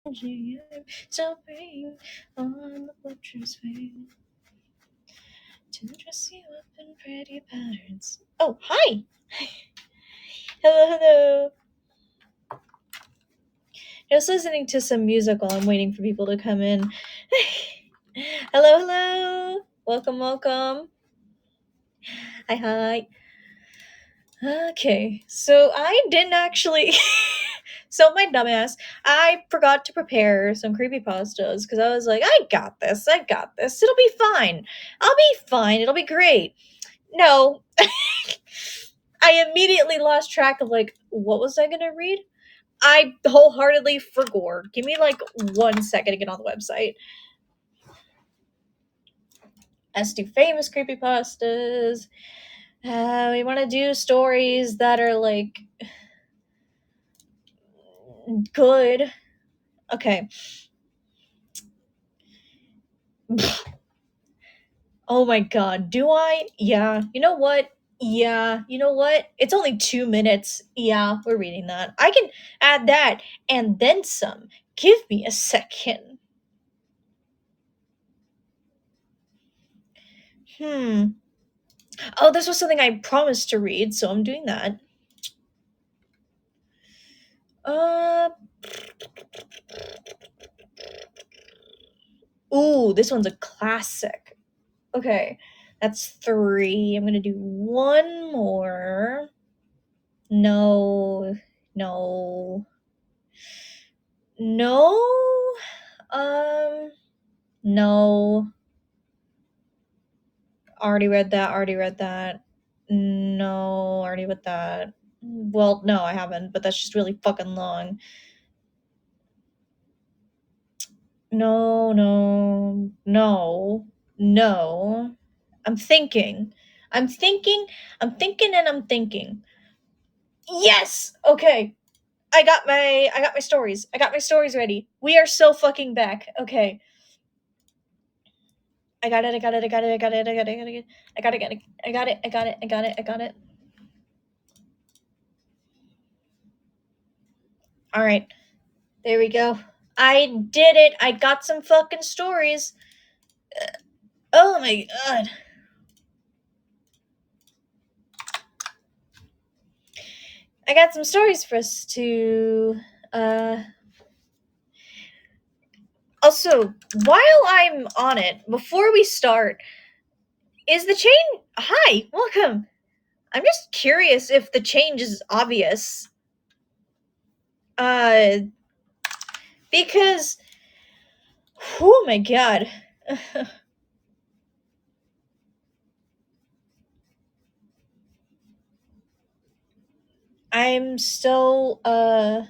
Jumping on the butcher's face to dress you up in pretty patterns. Oh, hi! Hello, hello. Just listening to some music while I'm waiting for people to come in. Hello, hello. Welcome, welcome. Hi, hi. Okay, so I didn't actually. So my dumbass, I forgot to prepare some creepypastas because I was like, I got this, it'll be fine. I'll be fine, it'll be great. No. I immediately lost track of like, what was I gonna read? I wholeheartedly forgot. Give me like 1 second to get on the website. Let's do famous creepypastas. We want to do stories that are like good. Okay. Oh my god, do I? Yeah. You know what? Yeah. You know what? It's only 2 minutes. Yeah, we're reading that. I can add that and then some. Give me a second. Oh, this was something I promised to read, so I'm doing that. Uh. Ooh, this one's a classic. Okay, that's 3. I'm gonna do one more. No. No. No. No. Already read that. Already read that. No. Already read that. Well, no, I haven't, but that's just really fucking long. No, no, no, no. I'm thinking. I'm thinking. I'm thinking and I'm thinking. Yes! Okay. I got my stories. I got my stories ready. We are so fucking back. Okay. I got it. I got it. I got it. I got it. I got it. I got it. I got it. I got it. I got it. I got it. I got it. All right. There we go. I did it. I got some fucking stories. Oh my god. I got some stories for us to also, while I'm on it, before we start, is the chain hi, welcome. I'm just curious if the change is obvious. Uh because oh my god. I'm so I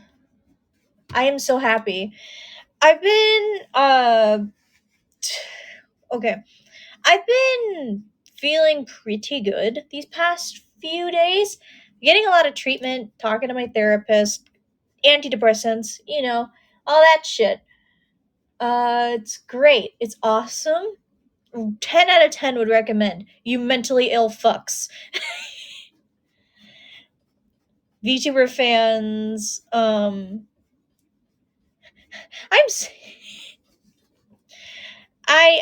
am so happy. I've been okay. I've been feeling pretty good these past few days. Getting a lot of treatment, talking to my therapist, antidepressants, all that shit. It's great. It's awesome. 10 out of 10 would recommend. You mentally ill fucks. VTuber fans, I'm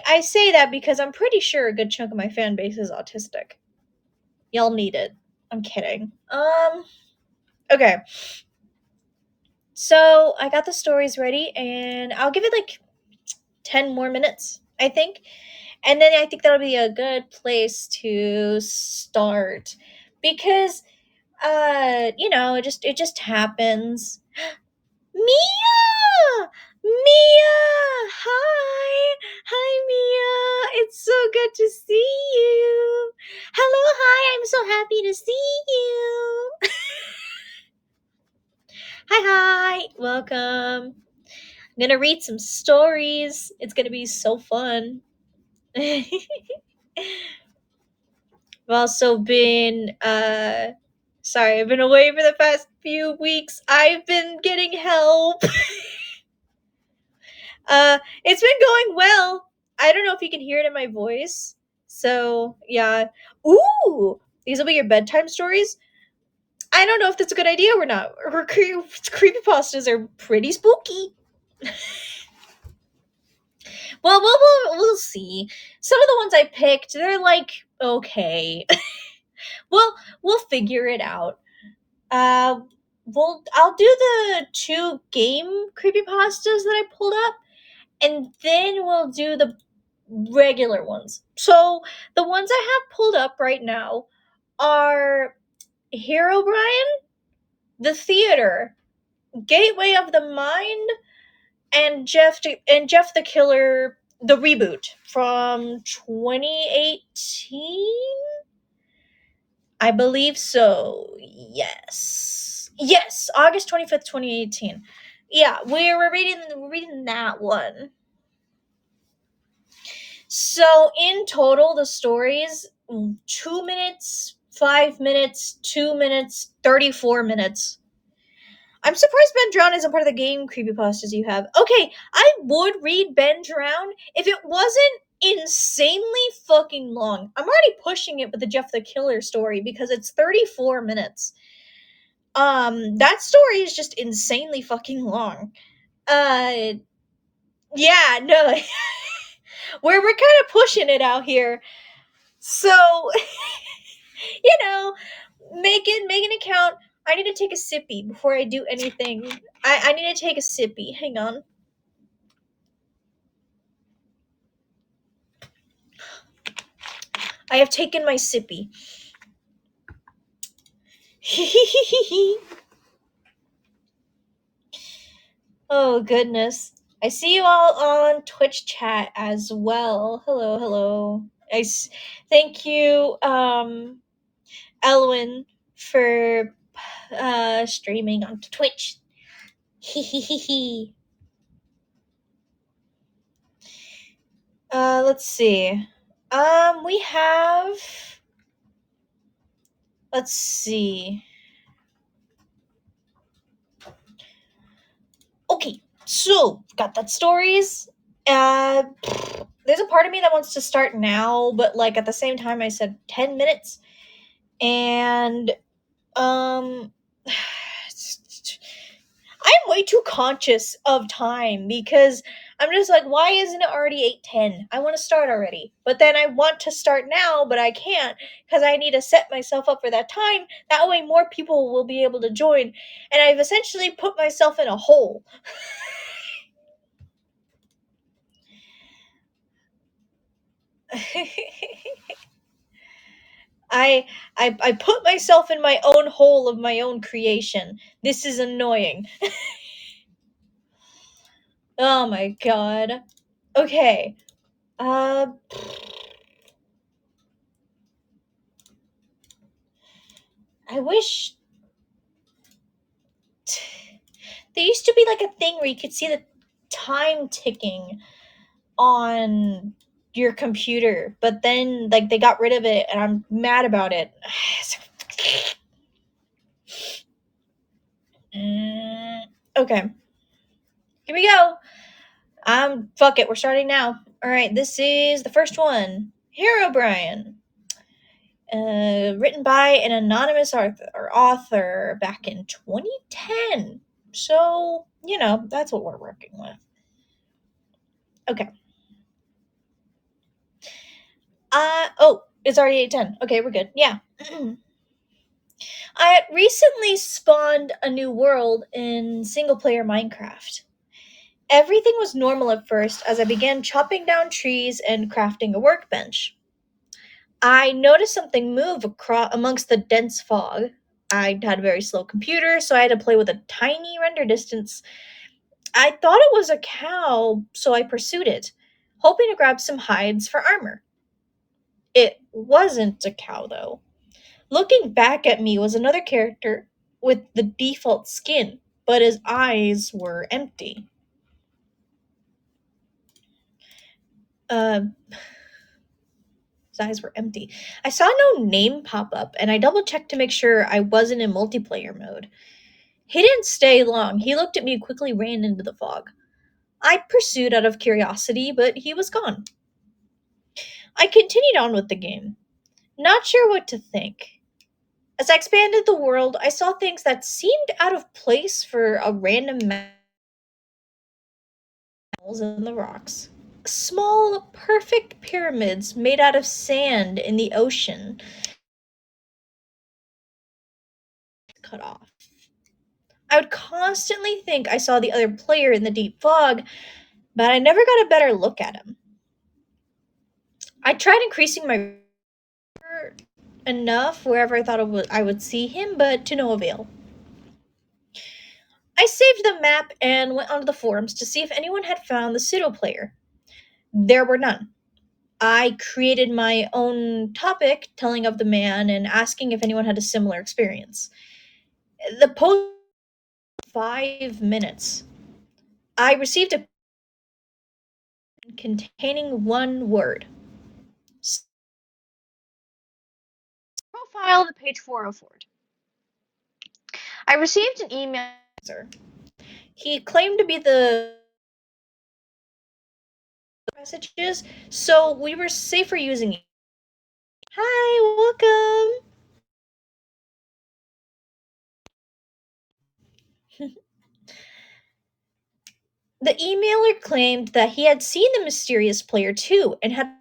I say that because I'm pretty sure a good chunk of my fan base is autistic. Y'all need it. I'm kidding. Okay. So I got the stories ready and I'll give it like 10 more minutes, I think. And then I think that'll be a good place to start because it just happens. Mia! Mia! Hi! Hi, Mia! It's so good to see you! Hello, hi! I'm so happy to see you! Hi, hi! Welcome! I'm gonna read some stories. It's gonna be so fun. I've also been, sorry, I've been away for the past few weeks. I've been getting help. It's been going well. I don't know if you can hear it in my voice. So, yeah. Ooh! These will be your bedtime stories? I don't know if that's a good idea or not. Creepypastas are pretty spooky. Well, we'll see. Some of the ones I picked, they're like okay. Well, we'll figure it out. Uh, I'll do the 2 game creepypastas that I pulled up, and then we'll do the regular ones. So the ones I have pulled up right now are Hero Brian, The Theater, Gateway of the Mind, and Jeff the Killer, the reboot from 2018. I believe so. Yes, August 25th, 2018. Yeah, we're reading that one. So in total, the stories 2 minutes, 5 minutes, 2 minutes, 34 minutes. I'm surprised Ben Drown isn't part of the game creepypastas you have. Okay, I would read Ben Drown if it wasn't insanely fucking long. I'm already pushing it with the Jeff the Killer story because it's 34 minutes. That story is just insanely fucking long. Uh yeah, no. we're kind of pushing it out here. So, make an account. I need to take a sippy before I do anything. I need to take a sippy. Hang on. I have taken my sippy. Oh goodness. I see you all on Twitch chat as well. Hello, hello. Thank you, Elwin, for streaming onto Twitch. Let's see. We have. Let's see. Okay, so got that stories. Uh, there's a part of me that wants to start now, but like at the same time, I said 10 minutes, and um, I'm way too conscious of time because I'm just like, why isn't it already 8:10? I want to start already. But then I want to start now, but I can't because I need to set myself up for that time. That way more people will be able to join. And I've essentially put myself in a hole. I put myself in my own hole of my own creation. This is annoying. Oh my god. Okay. Uh I wish there used to be like a thing where you could see the time ticking on your computer, but then like they got rid of it and I'm mad about it. Okay. Here we go. Fuck it, we're starting now. Alright, this is the first one. Hero Brian. Written by an anonymous author back in 2010. So, that's what we're working with. Okay. It's already 8:10. Okay, we're good. Yeah. I had recently spawned a new world in single player Minecraft. Everything was normal at first as I began chopping down trees and crafting a workbench. I noticed something move amongst the dense fog. I had a very slow computer, so I had to play with a tiny render distance. I thought it was a cow, so I pursued it, hoping to grab some hides for armor. It wasn't a cow, though. Looking back at me was another character with the default skin, but his eyes were empty. Uh, his eyes were empty. I saw no name pop up, and I double checked to make sure I wasn't in multiplayer mode. He didn't stay long. He looked at me and quickly ran into the fog. I pursued out of curiosity, but he was gone. I continued on with the game, not sure what to think. As I expanded the world, I saw things that seemed out of place for a random map in the rocks. Small, perfect pyramids made out of sand in the ocean. Cut off. I would constantly think I saw the other player in the deep fog, but I never got a better look at him. I tried increasing my enough wherever I thought I would see him, but to no avail. I saved the map and went onto the forums to see if anyone had found the pseudo player. There were none. I created my own topic telling of the man and asking if anyone had a similar experience. The post 5 minutes. I received a containing one word. Profile the page 404. I received an email. He claimed to be the messages, so we were safer using it. Hi, welcome. The emailer claimed that he had seen the mysterious player too and had.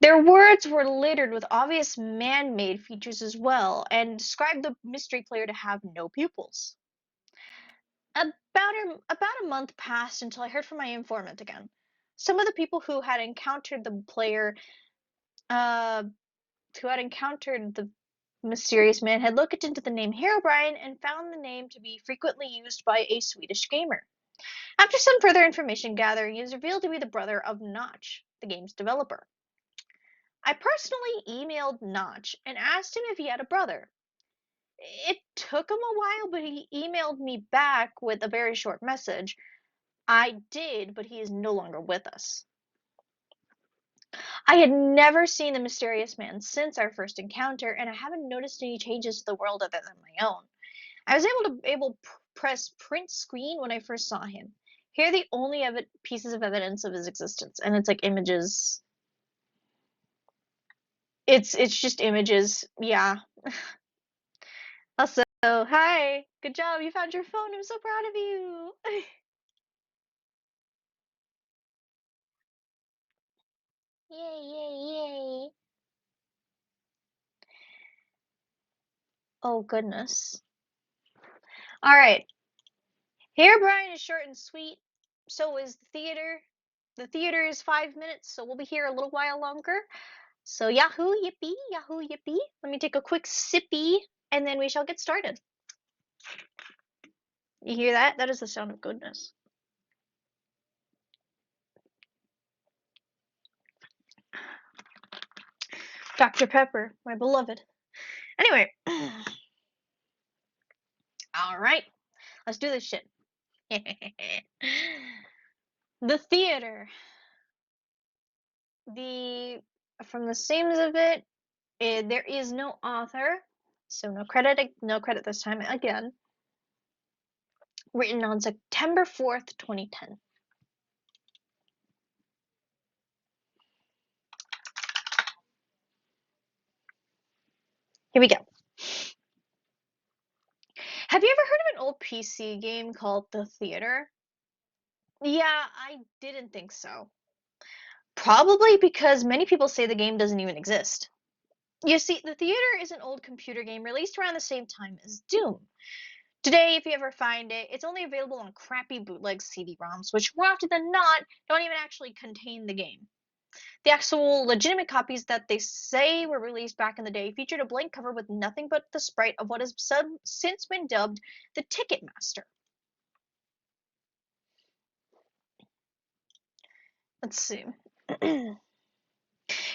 Their words were littered with obvious man-made features as well, and described the mystery player to have no pupils. About a month passed until I heard from my informant again. Some of the people who had encountered the player, who had encountered the mysterious man, had looked into the name Herobrine and found the name to be frequently used by a Swedish gamer. After some further information gathering, he was revealed to be the brother of Notch, the game's developer. I personally emailed Notch and asked him if he had a brother. It took him a while, but he emailed me back with a very short message. I did, but he is no longer with us. I had never seen the mysterious man since our first encounter, and I haven't noticed any changes to the world other than my own. I was able to press print screen when I first saw him. Here are the only pieces of evidence of his existence, and it's like images. It's just images. Yeah. Also, hi. Good job. You found your phone. I'm so proud of you. Yay, yay, yay. Oh, goodness. All right. Here, Brian is short and sweet. So is the theater. The theater is 5 minutes, so we'll be here a little while longer. So, yahoo, yippee, yahoo, yippee. Let me take a quick sippy, and then we shall get started. You hear that? That is the sound of goodness. Dr. Pepper, my beloved. Anyway. All right. Let's do this shit. The theater. From the seams of it, there is no author, so no credit this time again. Written on September 4th, 2010. Here we go. Have you ever heard of an old PC game called The Theater? Yeah, I didn't think so. Probably because many people say the game doesn't even exist. You see, The Theater is an old computer game released around the same time as Doom. Today, if you ever find it, it's only available on crappy bootleg CD-ROMs, which more often than not don't even actually contain the game. The actual legitimate copies that they say were released back in the day featured a blank cover with nothing but the sprite of what has since been dubbed the Ticketmaster. Let's see.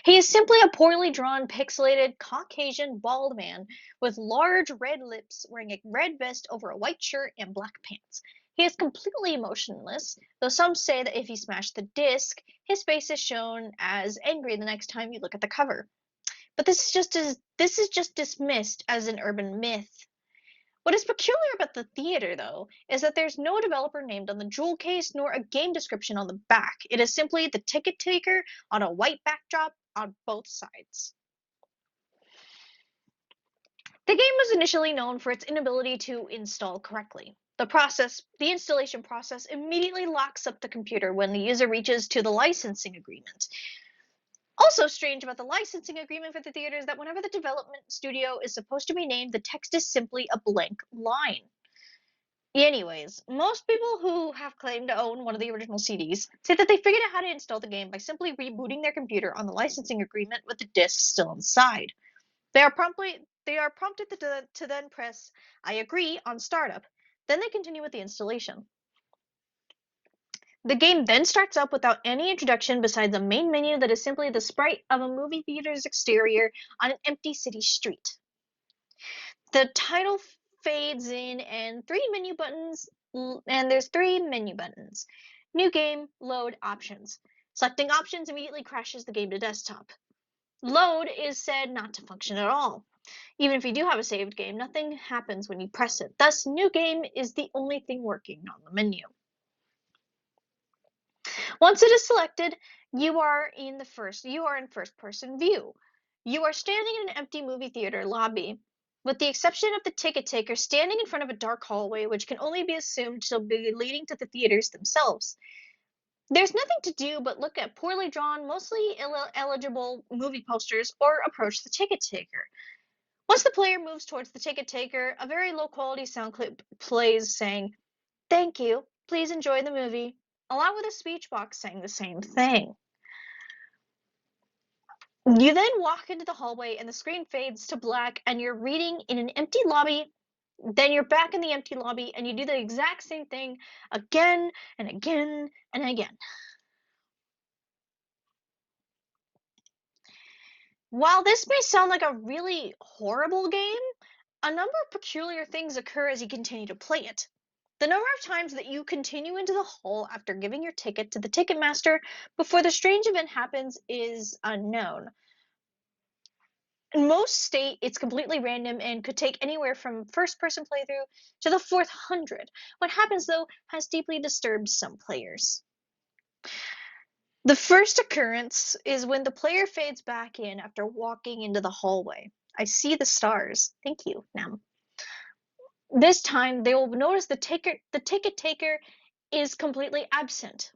He is simply a poorly drawn, pixelated, Caucasian, bald man with large red lips wearing a red vest over a white shirt and black pants. He is completely emotionless, though some say that if you smash the disc, his face is shown as angry the next time you look at the cover. But this is just dismissed as an urban myth. What is peculiar about the theater, though, is that there's no developer named on the jewel case nor a game description on the back. It is simply the ticket taker on a white backdrop on both sides. The game was initially known for its inability to install correctly. The installation process immediately locks up the computer when the user reaches to the licensing agreement. Also strange about the licensing agreement for the theater is that whenever the development studio is supposed to be named, the text is simply a blank line. Anyways, most people who have claimed to own one of the original CDs say that they figured out how to install the game by simply rebooting their computer on the licensing agreement with the disc still inside. They are prompted to then press I agree on startup. Then they continue with the installation. The game then starts up without any introduction besides a main menu that is simply the sprite of a movie theater's exterior on an empty city street. The title fades in and there's three menu buttons. New game, load, options. Selecting options immediately crashes the game to desktop. Load is said not to function at all. Even if you do have a saved game, nothing happens when you press it. Thus, new game is the only thing working on the menu. Once it is selected, you are in first person view. You are standing in an empty movie theater lobby, with the exception of the ticket taker standing in front of a dark hallway which can only be assumed to be leading to the theaters themselves. There's nothing to do but look at poorly drawn, mostly illegible movie posters or approach the ticket taker. Once the player moves towards the ticket taker, a very low quality sound clip plays saying, "Thank you, please enjoy the movie," along with a speech box saying the same thing. You then walk into the hallway and the screen fades to black and you're reading in an empty lobby. Then you're back in the empty lobby and you do the exact same thing again and again and again. While this may sound like a really horrible game, a number of peculiar things occur as you continue to play it. The number of times that you continue into the hall after giving your ticket to the Ticketmaster before the strange event happens is unknown. In most state, it's completely random and could take anywhere from first-person playthrough to the 400. What happens, though, has deeply disturbed some players. The first occurrence is when the player fades back in after walking into the hallway. I see the stars. Thank you, Nam. This time, they will notice the ticket taker is completely absent.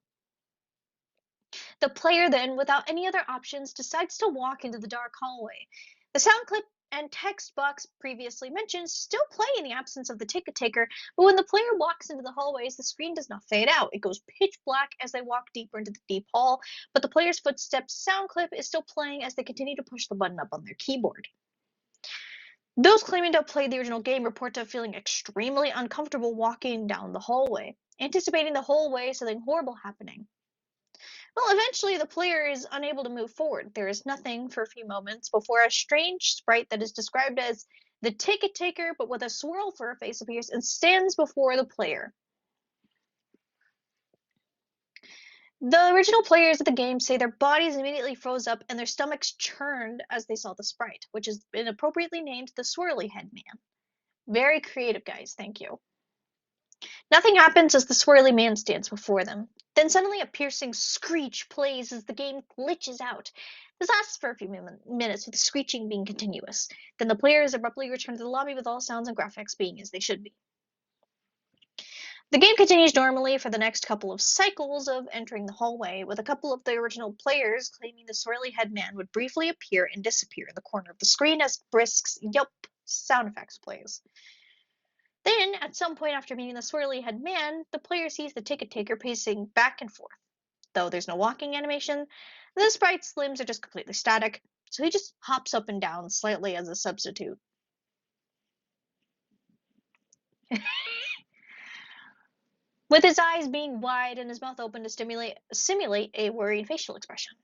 The player then, without any other options, decides to walk into the dark hallway. The sound clip and text box previously mentioned still play in the absence of the ticket taker, but when the player walks into the hallways, the screen does not fade out. It goes pitch black as they walk deeper into the deep hall, but the player's footsteps sound clip is still playing as they continue to push the button up on their keyboard. Those claiming to have played the original game report to feeling extremely uncomfortable walking down the hallway, anticipating the whole way something horrible happening. Well, eventually the player is unable to move forward. There is nothing for a few moments before a strange sprite that is described as the ticket taker but with a swirl for a face appears and stands before the player. The original players of the game say their bodies immediately froze up and their stomachs churned as they saw the sprite, which has been appropriately named the Swirly Head Man. Very creative, guys, thank you. Nothing happens as the swirly man stands before them. Then suddenly a piercing screech plays as the game glitches out. This lasts for a few minutes, with the screeching being continuous. Then the players abruptly return to the lobby with all sounds and graphics being as they should be. The game continues normally for the next couple of cycles of entering the hallway, with a couple of the original players claiming the swirly head man would briefly appear and disappear in the corner of the screen as brisk yelp sound effects plays. Then, at some point after meeting the swirly head man, the player sees the ticket taker pacing back and forth. Though there's no walking animation, the sprite's limbs are just completely static, so he just hops up and down slightly as a substitute. With his eyes being wide and his mouth open to simulate a worried facial expression.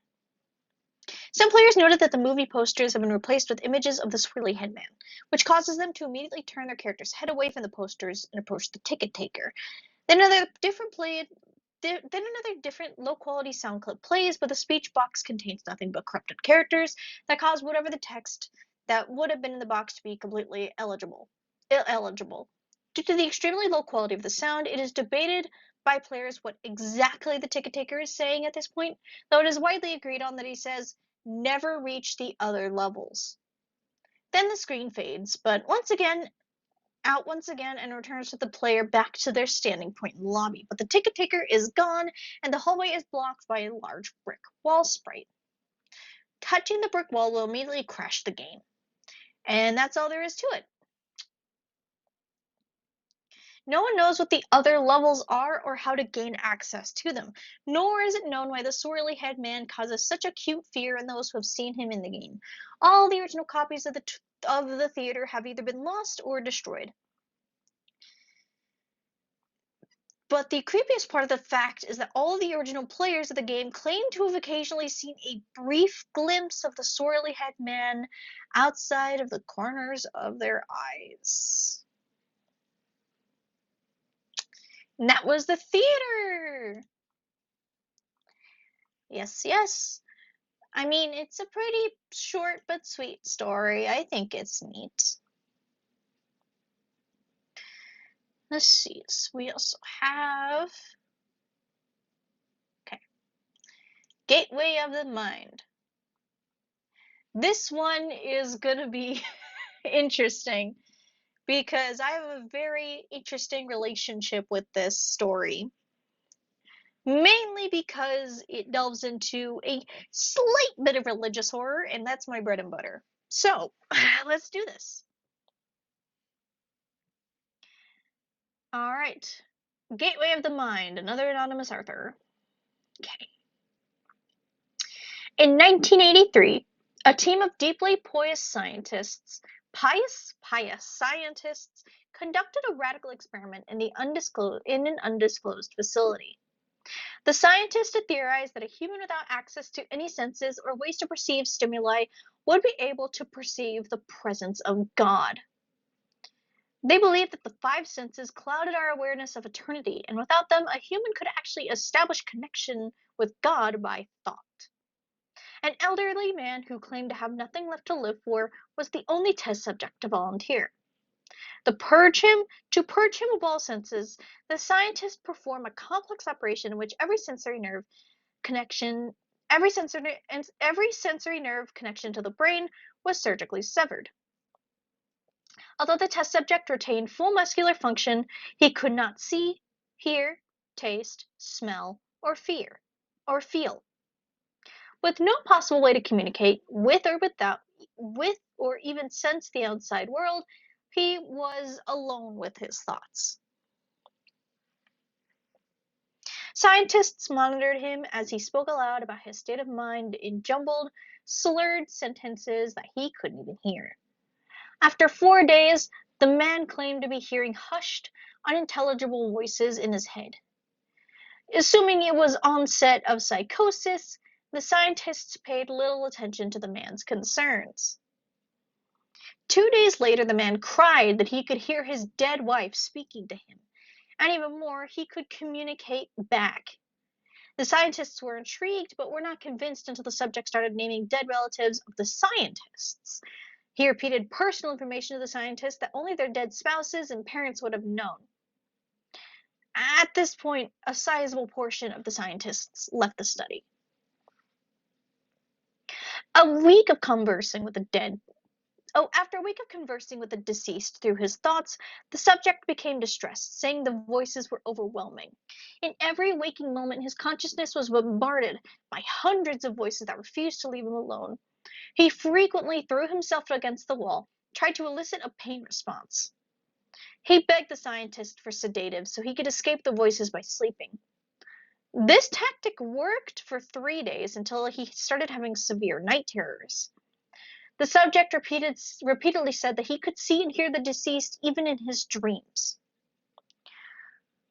Some players noted that the movie posters have been replaced with images of the swirly head man, which causes them to immediately turn their character's head away from the posters and approach the ticket taker. Then another different low-quality sound clip plays, but the speech box contains nothing but corrupted characters that cause whatever the text that would have been in the box to be completely illegible. Due to the extremely low quality of the sound, it is debated by players what exactly the ticket taker is saying at this point, though it is widely agreed on that he says, "Never reach the other levels." Then the screen fades, but once again, out once again and returns with the player back to their standing point in the lobby. But the ticket taker is gone, and the hallway is blocked by a large brick wall sprite. Touching the brick wall will immediately crash the game. And that's all there is to it. No one knows what the other levels are or how to gain access to them, nor is it known why the swirly head man causes such acute fear in those who have seen him in the game. All the original copies of the theater have either been lost or destroyed. But the creepiest part of the fact is that all the original players of the game claim to have occasionally seen a brief glimpse of the swirly head man outside of the corners of their eyes. And that was the theater! Yes, yes. I mean, it's a pretty short but sweet story. I think it's neat. Let's see. So we also have... Okay. Gateway of the Mind. This one is going to be interesting because I have a very interesting relationship with this story. Mainly because it delves into a slight bit of religious horror, and that's my bread and butter. So, let's do this. Alright. Gateway of the Mind, another anonymous author. Okay. In 1983, a team of deeply pious scientists conducted a radical experiment in an undisclosed facility. The scientists had theorized that a human without access to any senses or ways to perceive stimuli would be able to perceive the presence of God. They believed that the five senses clouded our awareness of eternity, and without them, a human could actually establish connection with God by thought. An elderly man who claimed to have nothing left to live for was the only test subject to volunteer. To purge him of all senses, the scientists perform a complex operation in which every sensory nerve connection to the brain was surgically severed. Although the test subject retained full muscular function, he could not see, hear, taste, smell, or feel. With no possible way to communicate with or even sense the outside world, he was alone with his thoughts. Scientists monitored him as he spoke aloud about his state of mind in jumbled, slurred sentences that he couldn't even hear. After 4 days, the man claimed to be hearing hushed, unintelligible voices in his head. Assuming it was onset of psychosis, the scientists paid little attention to the man's concerns. 2 days later, the man cried that he could hear his dead wife speaking to him, and even more, he could communicate back. The scientists were intrigued, but were not convinced until the subject started naming dead relatives of the scientists. He repeated personal information to the scientists that only their dead spouses and parents would have known. At this point, a sizable portion of the scientists left the study. After a week of conversing with the deceased through his thoughts, the subject became distressed, saying the voices were overwhelming. In every waking moment, his consciousness was bombarded by hundreds of voices that refused to leave him alone. He frequently threw himself against the wall, tried to elicit a pain response. He begged the scientist for sedatives so he could escape the voices by sleeping. This tactic worked for 3 days until he started having severe night terrors. The subject repeatedly said that he could see and hear the deceased even in his dreams.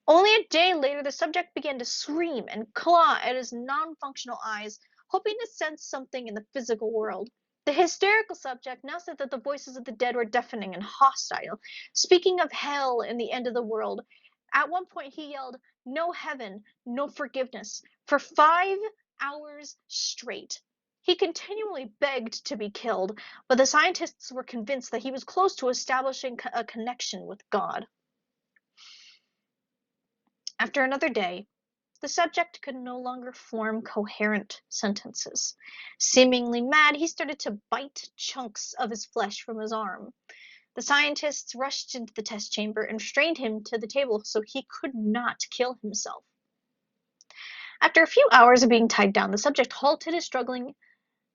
Only a day later, the subject began to scream and claw at his non-functional eyes, hoping to sense something in the physical world. The hysterical subject now said that the voices of the dead were deafening and hostile, speaking of hell and the end of the world. At one point, he yelled, "No heaven, no forgiveness," for 5 hours straight. He continually begged to be killed, but the scientists were convinced that he was close to establishing a connection with God. After another day, the subject could no longer form coherent sentences. Seemingly mad, he started to bite chunks of his flesh from his arm. The scientists rushed into the test chamber and strained him to the table so he could not kill himself. After a few hours of being tied down, the subject halted his struggling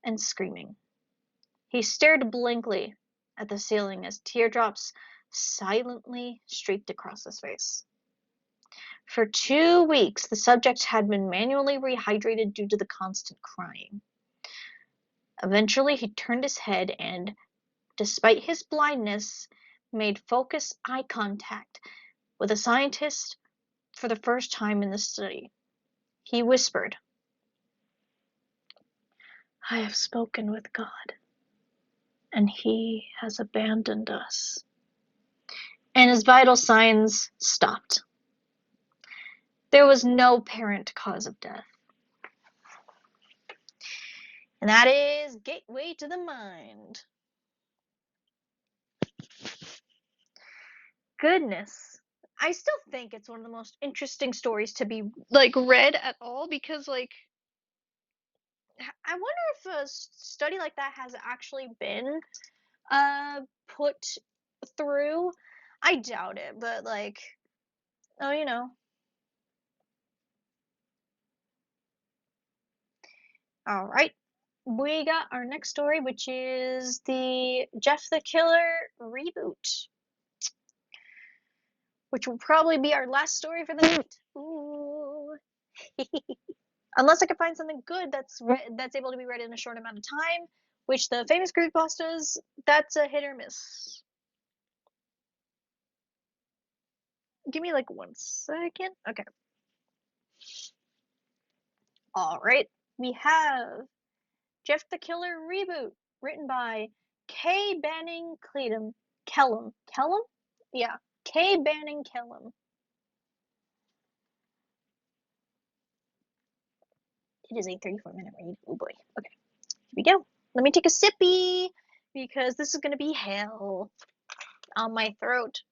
and screaming. He stared blankly at the ceiling as teardrops silently streaked across his face. For 2 weeks, the subject had been manually rehydrated due to the constant crying. Eventually, he turned his head and, despite his blindness, made focused eye contact with a scientist for the first time in the study. He whispered, "I have spoken with God, and He has abandoned us." And his vital signs stopped. There was no apparent cause of death. And that is Gateway to the Mind. Goodness. I still think it's one of the most interesting stories to be read at all because I wonder if a study like that has actually been put through. I doubt it, but oh, you know. All right. We got our next story, which is the Jeff the Killer reboot, which will probably be our last story for the night. Ooh. Unless I can find something good that's able to be read in a short amount of time, which the famous creepypastas, that's a hit or miss. Give me 1 second. Okay. All right. We have Jeff the Killer reboot, written by K. Banning Kellum. Kellum? Yeah. K. Banning Kellum. It is a 34-minute read. Oh boy. Okay. Here we go. Let me take a sippy because this is going to be hell on my throat.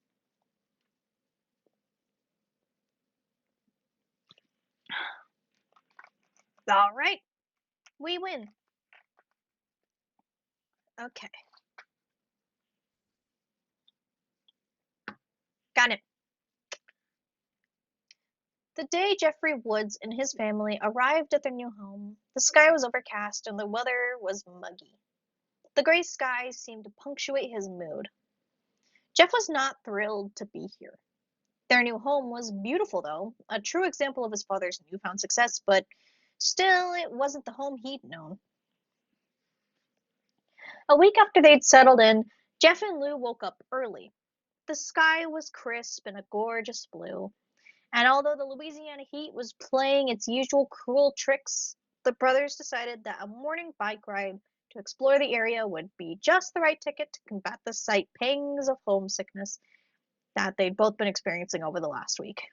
All right. We win. Okay. Got it. The day Jeffrey Woods and his family arrived at their new home, the sky was overcast and the weather was muggy. The gray sky seemed to punctuate his mood. Jeff was not thrilled to be here. Their new home was beautiful, though, a true example of his father's newfound success, but still, it wasn't the home he'd known. A week after they'd settled in, Jeff and Lou woke up early. The sky was crisp and a gorgeous blue, and although the Louisiana heat was playing its usual cruel tricks, the brothers decided that a morning bike ride to explore the area would be just the right ticket to combat the slight pangs of homesickness that they'd both been experiencing over the last week.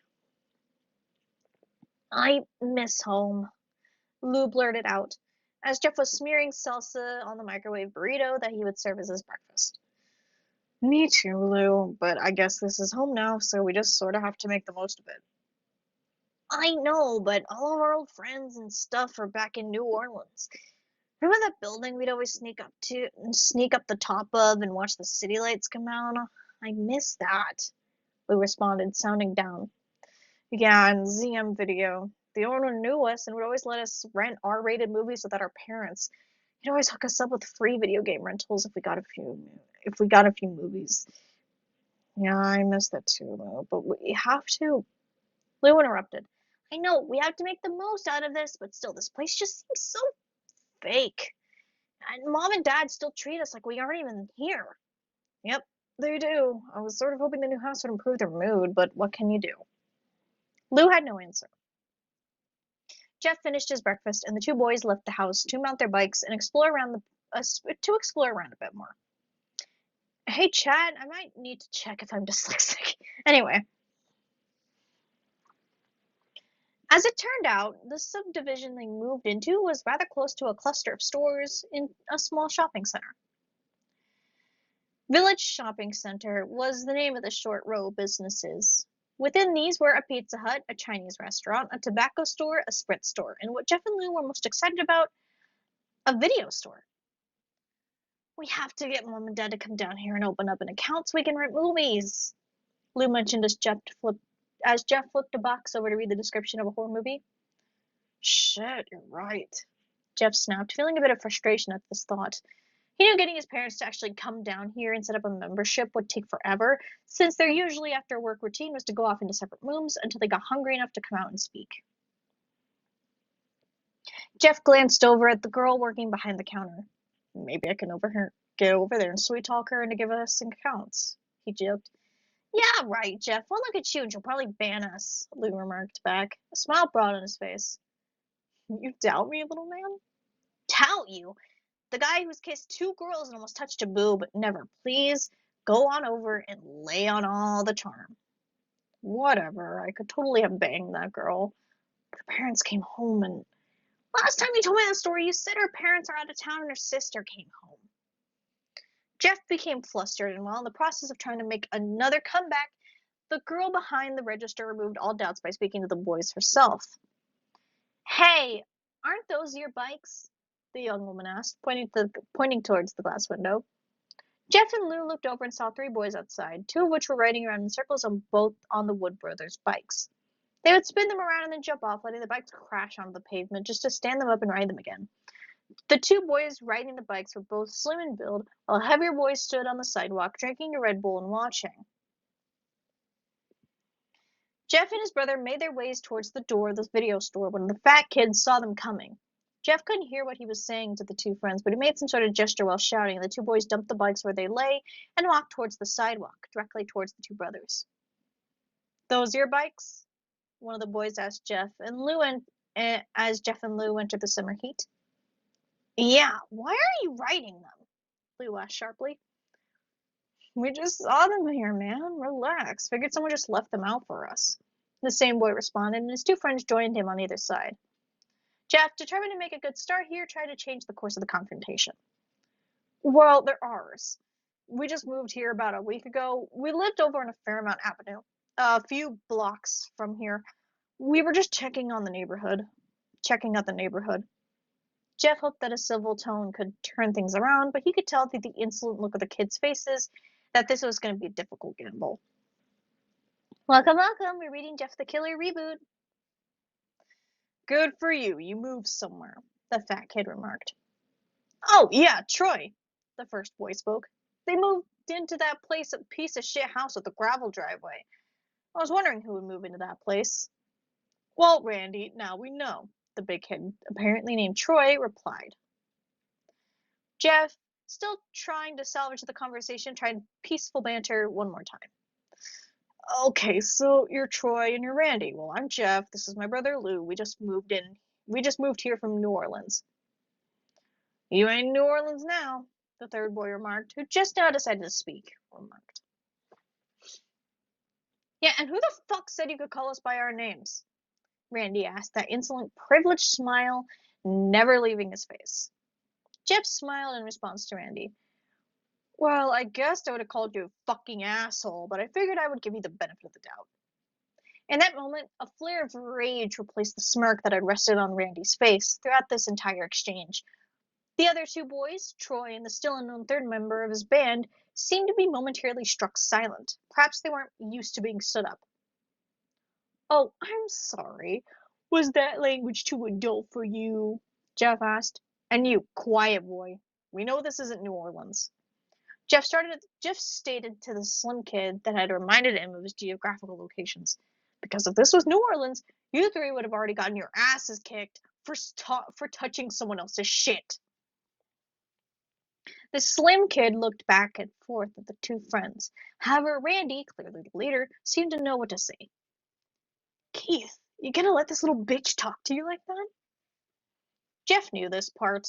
"I miss home," Lou blurted out, as Jeff was smearing salsa on the microwave burrito that he would serve as his breakfast. "Me too, Lou, but I guess this is home now, so we just sort of have to make the most of it." "I know, but all of our old friends and stuff are back in New Orleans. Remember that building we'd always sneak up the top of and watch the city lights come out? I miss that," Lou responded, sounding down. "Yeah, and ZM Video. The owner knew us and would always let us rent R-rated movies without our parents. He'd always hook us up with free video game rentals if we got a few movies." "Yeah, I miss that too, Lou, but we have to." Lou interrupted. "I know, we have to make the most out of this, but still, this place just seems so fake. And Mom and Dad still treat us like we aren't even here." "Yep, they do. I was sort of hoping the new house would improve their mood, but what can you do?" Lou had no answer. Jeff finished his breakfast, and the two boys left the house to mount their bikes and explore around a bit more. "Hey, Chad, I might need to check if I'm dyslexic." Anyway. As it turned out, the subdivision they moved into was rather close to a cluster of stores in a small shopping center. Village Shopping Center was the name of the short row of businesses. Within these were a Pizza Hut, a Chinese restaurant, a tobacco store, a Sprint store, and what Jeff and Lou were most excited about, a video store. We have to get Mom and Dad to come down here and open up an account so we can rent movies, Lou mentioned as Jeff flipped a box over to read the description of a horror movie. Shit, you're right, Jeff snapped, feeling a bit of frustration at this thought. He knew getting his parents to actually come down here and set up a membership would take forever, since their usually after work routine was to go off into separate rooms until they got hungry enough to come out and speak. Jeff glanced over at the girl working behind the counter. Maybe I can get over there and sweet talk her into giving us some accounts, he joked. Yeah, right, Jeff. We'll look at you and she'll probably ban us, Lou remarked back, a smile broad on his face. You doubt me, little man? Doubt you? The guy who's kissed 2 girls and almost touched a boob. Never. Please go on over and lay on all the charm. Whatever. I could totally have banged that girl. Her parents came home and... Last time you told me that story, you said her parents are out of town and her sister came home. Jeff became flustered, and while in the process of trying to make another comeback, the girl behind the register removed all doubts by speaking to the boys herself. Hey, aren't those your bikes? The young woman asked, pointing towards the glass window. Jeff and Lou looked over and saw 3 boys outside, 2 of which were riding around in circles on the Wood Brothers' bikes. They would spin them around and then jump off, letting the bikes crash onto the pavement just to stand them up and ride them again. The 2 boys riding the bikes were both slim in build, while heavier boys stood on the sidewalk drinking a Red Bull and watching. Jeff and his brother made their ways towards the door of the video store when the fat kid saw them coming. Jeff couldn't hear what he was saying to the 2 friends, but he made some sort of gesture while shouting, and the 2 boys dumped the bikes where they lay and walked towards the sidewalk, directly towards the 2 brothers. Those your bikes? One of the boys asked Jeff, as Jeff and Lou entered the summer heat. Yeah, why are you riding them? Lou asked sharply. We just saw them here, man. Relax. Figured someone just left them out for us. The same boy responded, and his 2 friends joined him on either side. Jeff, determined to make a good start here, tried to change the course of the confrontation. Well, they're ours. We just moved here about a week ago. We lived over on a Fairmount Avenue, a few blocks from here. We were just checking out the neighborhood. Jeff hoped that a civil tone could turn things around, but he could tell through the insolent look of the kids' faces that this was going to be a difficult gamble. Welcome, welcome. We're reading Jeff the Killer reboot. Good for you. You moved somewhere, the fat kid remarked. Oh, yeah, Troy, the first boy spoke. They moved into that piece of shit house with a gravel driveway. I was wondering who would move into that place. Well, Randy, now we know, the big kid, apparently named Troy, replied. Jeff, still trying to salvage the conversation, tried peaceful banter one more time. Okay, so you're Troy and you're Randy. Well, I'm Jeff. This is my brother Lou. We just moved here from New Orleans. You ain't in New Orleans now, the third boy remarked, who just now decided to speak, remarked. Yeah, and who the fuck said you could call us by our names? Randy asked, that insolent, privileged smile never leaving his face. Jeff smiled in response to Randy. Well, I guess I would have called you a fucking asshole, but I figured I would give you the benefit of the doubt. In that moment, a flare of rage replaced the smirk that had rested on Randy's face throughout this entire exchange. The other 2 boys, Troy and the still unknown third member of his band, seemed to be momentarily struck silent. Perhaps they weren't used to being stood up. Oh, I'm sorry. Was that language too adult for you? Jeff asked. And you, quiet boy. We know this isn't New Orleans. Jeff stated to the slim kid that had reminded him of his geographical locations. Because if this was New Orleans, you 3 would have already gotten your asses kicked for touching someone else's shit. The slim kid looked back and forth at the 2 friends. However, Randy, clearly the leader, seemed to know what to say. Keith, you gonna let this little bitch talk to you like that? Jeff knew this part,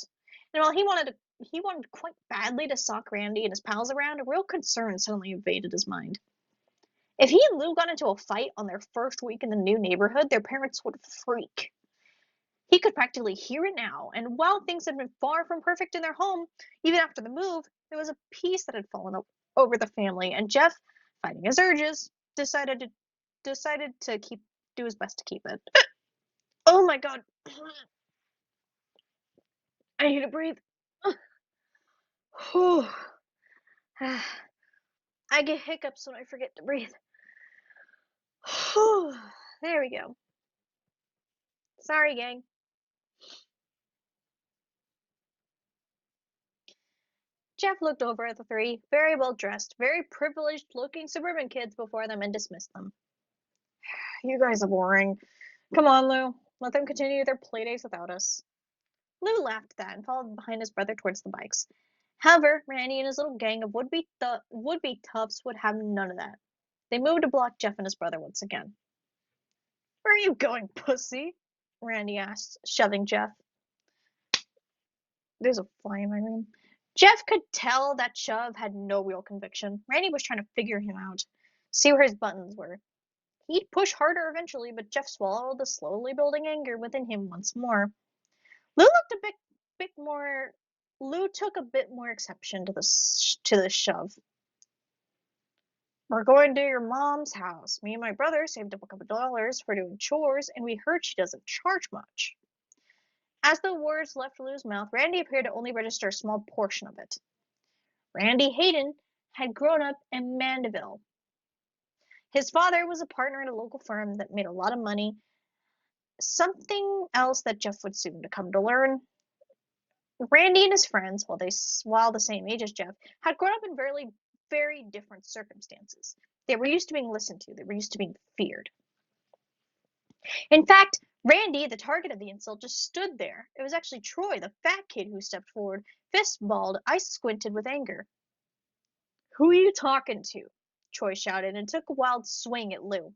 and while he wanted quite badly to sock Randy and his pals around, a real concern suddenly invaded his mind. If he and Lou got into a fight on their first week in the new neighborhood, their parents would freak. He could practically hear it now, and while things had been far from perfect in their home, even after the move, there was a peace that had fallen over the family, and Jeff, fighting his urges, decided to do his best to keep it. Oh my god. I need to breathe. Whew. I get hiccups when I forget to breathe. Whew. There we go. Sorry, gang. Jeff looked over at the three very well dressed, very privileged looking suburban kids before them and dismissed them. You guys are boring. Come on, Lou. Let them continue their playdates without us. Lou laughed at that and followed behind his brother towards the bikes. However, Randy and his little gang of would-be toughs would have none of that. They moved to block Jeff and his brother once again. Where are you going, pussy? Randy asked, shoving Jeff. There's a fly in my room. Jeff could tell that shove had no real conviction. Randy was trying to figure him out, see where his buttons were. He'd push harder eventually, but Jeff swallowed the slowly building anger within him once more. Lou looked a bit more. Lou took a bit more exception to the shove. We're going to your mom's house. Me and my brother saved up a couple dollars for doing chores, and we heard she doesn't charge much. As the words left Lou's mouth, Randy appeared to only register a small portion of it. Randy Hayden had grown up in Mandeville. His father was a partner in a local firm that made a lot of money. Something else that Jeff would soon come to learn. Randy and his friends, while the same age as Jeff, had grown up in very different circumstances. They were used to being listened to. They were used to being feared. In fact, Randy, the target of the insult, just stood there. It was actually Troy, the fat kid, who stepped forward, fist balled, eyes squinted with anger. Who are you talking to? Troy shouted and took a wild swing at Lou.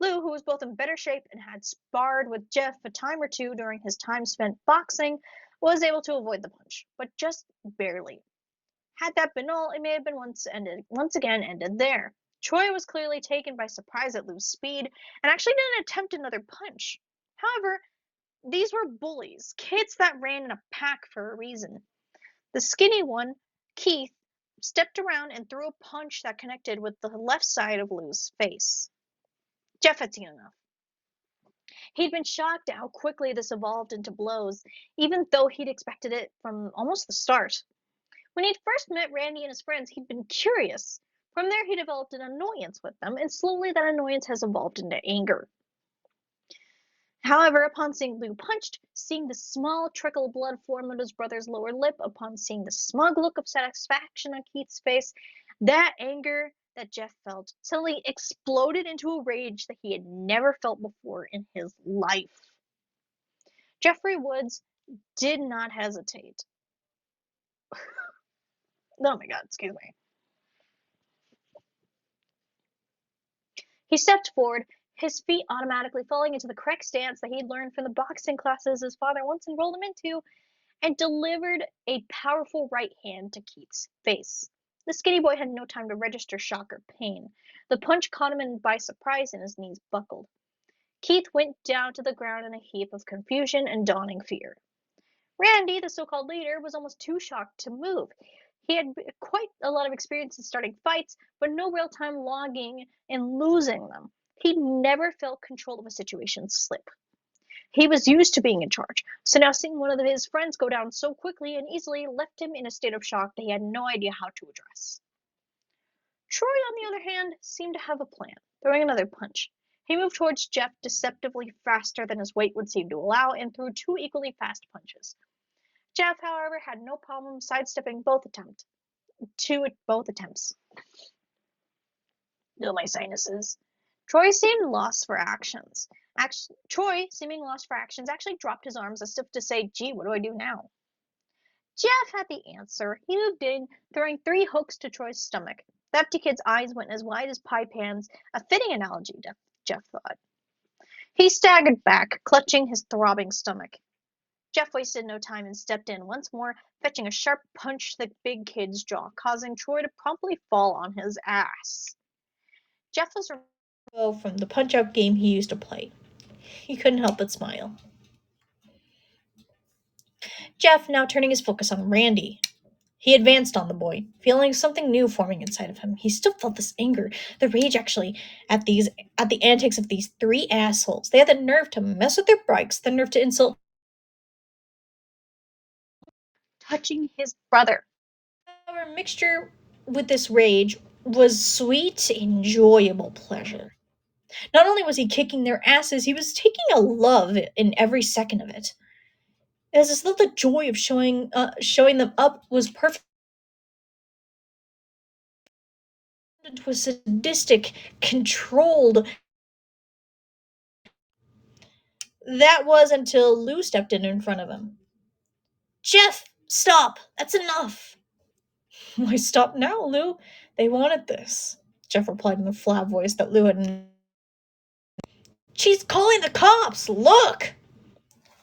Lou, who was both in better shape and had sparred with Jeff a time or two during his time spent boxing, was able to avoid the punch, but just barely. Had that been all, it may have been once again ended there. Troy was clearly taken by surprise at Lou's speed and actually didn't attempt another punch. However, these were bullies, kids that ran in a pack for a reason. The skinny one, Keith, stepped around and threw a punch that connected with the left side of Lou's face. Jeff had seen enough. He'd been shocked at how quickly this evolved into blows, even though he'd expected it from almost the start. When he'd first met Randy and his friends, he'd been curious. From there, he developed an annoyance with them, and slowly that annoyance has evolved into anger. However, upon seeing Lou punched, seeing the small trickle of blood form on his brother's lower lip, upon seeing the smug look of satisfaction on Keith's face, that anger that Jeff felt suddenly exploded into a rage that he had never felt before in his life. Jeffrey Woods did not hesitate. Oh my god, excuse me. He stepped forward, his feet automatically falling into the correct stance that he'd learned from the boxing classes his father once enrolled him into, and delivered a powerful right hand to Keith's face. The skinny boy had no time to register shock or pain. The punch caught him by surprise and his knees buckled. Keith went down to the ground in a heap of confusion and dawning fear. Randy, the so-called leader, was almost too shocked to move. He had quite a lot of experience in starting fights, but no real-time logging and losing them. He'd never felt control of a situation slip. He was used to being in charge, so now seeing one of his friends go down so quickly and easily left him in a state of shock that he had no idea how to address. Troy, on the other hand, seemed to have a plan, throwing another punch. He moved towards Jeff deceptively faster than his weight would seem to allow and threw two equally fast punches. Jeff, however, had no problem sidestepping both attempts. Oh, my sinuses. Troy seemed lost for actions. Troy, seeming lost for actions, actually dropped his arms as if to say, gee, what do I do now? Jeff had the answer. He moved in, throwing 3 hooks to Troy's stomach. The empty kid's eyes went as wide as pie pans, a fitting analogy, Jeff thought. He staggered back, clutching his throbbing stomach. Jeff wasted no time and stepped in once more, fetching a sharp punch to the big kid's jaw, causing Troy to promptly fall on his ass. Jeff was from the punch-out game he used to play. He couldn't help but smile. Jeff now turning his focus on Randy. He advanced on the boy, feeling something new forming inside of him. He still felt this anger, the rage actually, at the antics of these 3 assholes. They had the nerve to mess with their bikes, the nerve to insult touching his brother. Our mixture with this rage was sweet, enjoyable pleasure. Not only was he kicking their asses, he was taking a love in every second of it. It was as though the joy of showing them up was perfect into a sadistic, controlled. That was until Lou stepped in front of him. Jeff, stop! That's enough! Why stop now, Lou? They wanted this. Jeff replied in the flat voice that Lou had. She's calling the cops! Look!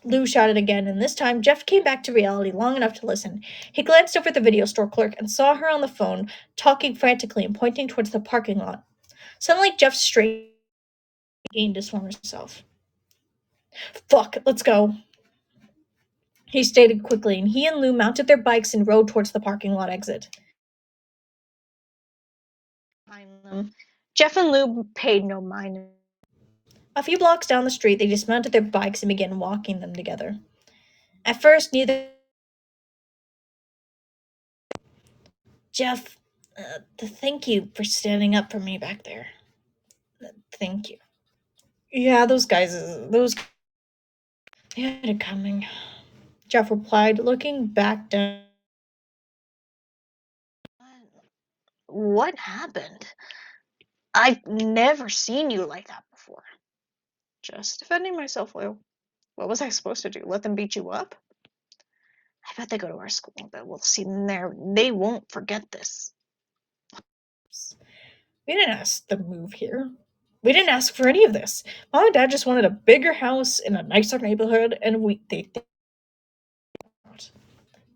Lou shouted again, and this time Jeff came back to reality long enough to listen. He glanced over at the video store clerk and saw her on the phone, talking frantically and pointing towards the parking lot. Suddenly, Jeff straightened and gained his former self. Fuck, let's go. He stated quickly, and he and Lou mounted their bikes and rode towards the parking lot exit. Behind them. Jeff and Lou paid no mind. A few blocks down the street, they dismounted their bikes and began walking them together. At first, neither. Jeff, thank you for standing up for me back there. Thank you. Yeah, those they had it coming. Jeff replied, looking back down. What happened? I've never seen you like that before. Just defending myself, Lou. What was I supposed to do? Let them beat you up? I bet they go to our school, but we'll see them there. They won't forget this. We didn't ask to move here. We didn't ask for any of this. Mom and Dad just wanted a bigger house in a nicer neighborhood, and they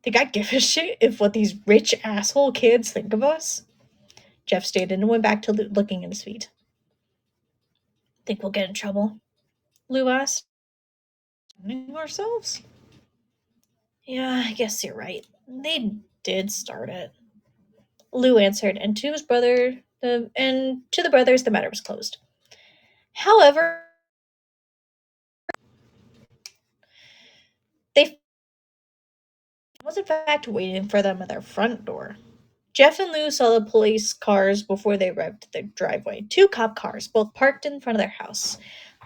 think I give a shit if what these rich asshole kids think of us? Jeff stated and went back to looking at his feet. Think we'll get in trouble? Lou asked. Ourselves? Yeah, I guess you're right. They did start it. Lou answered, and to the brothers, the matter was closed. However, they was in fact waiting for them at their front door. Jeff and Lou saw the police cars before they arrived at their driveway. Two cop cars, both parked in front of their house.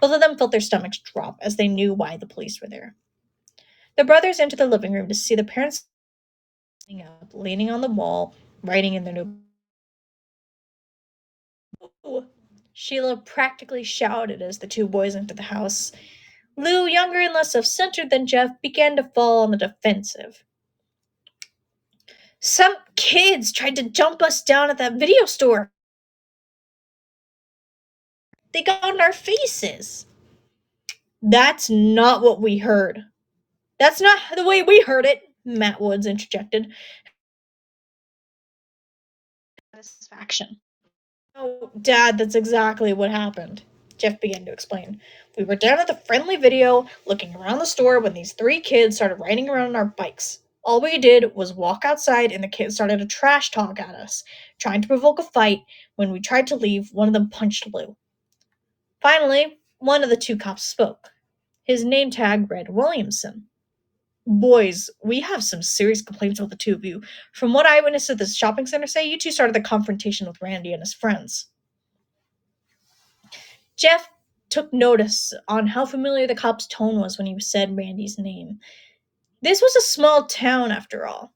Both of them felt their stomachs drop as they knew why the police were there. The brothers entered the living room to see the parents sitting up, leaning on the wall, writing in their new. Sheila practically shouted as the two boys entered the house. Lou, younger and less self-centered than Jeff, began to fall on the defensive. Some kids tried to jump us down at that video store. They got in our faces. That's not what we heard. That's not the way we heard it, Matt Woods interjected. Satisfaction. Oh, Dad, that's exactly what happened. Jeff began to explain. We were down at the friendly video, looking around the store when these three kids started riding around on our bikes. All we did was walk outside and the kids started to trash talk at us, trying to provoke a fight. When we tried to leave, one of them punched Lou. Finally, one of the two cops spoke. His name tag read Williamson. Boys, we have some serious complaints about the two of you. From what eyewitnesses at this shopping center say, you two started the confrontation with Randy and his friends. Jeff took notice on how familiar the cop's tone was when he said Randy's name. This was a small town, after all,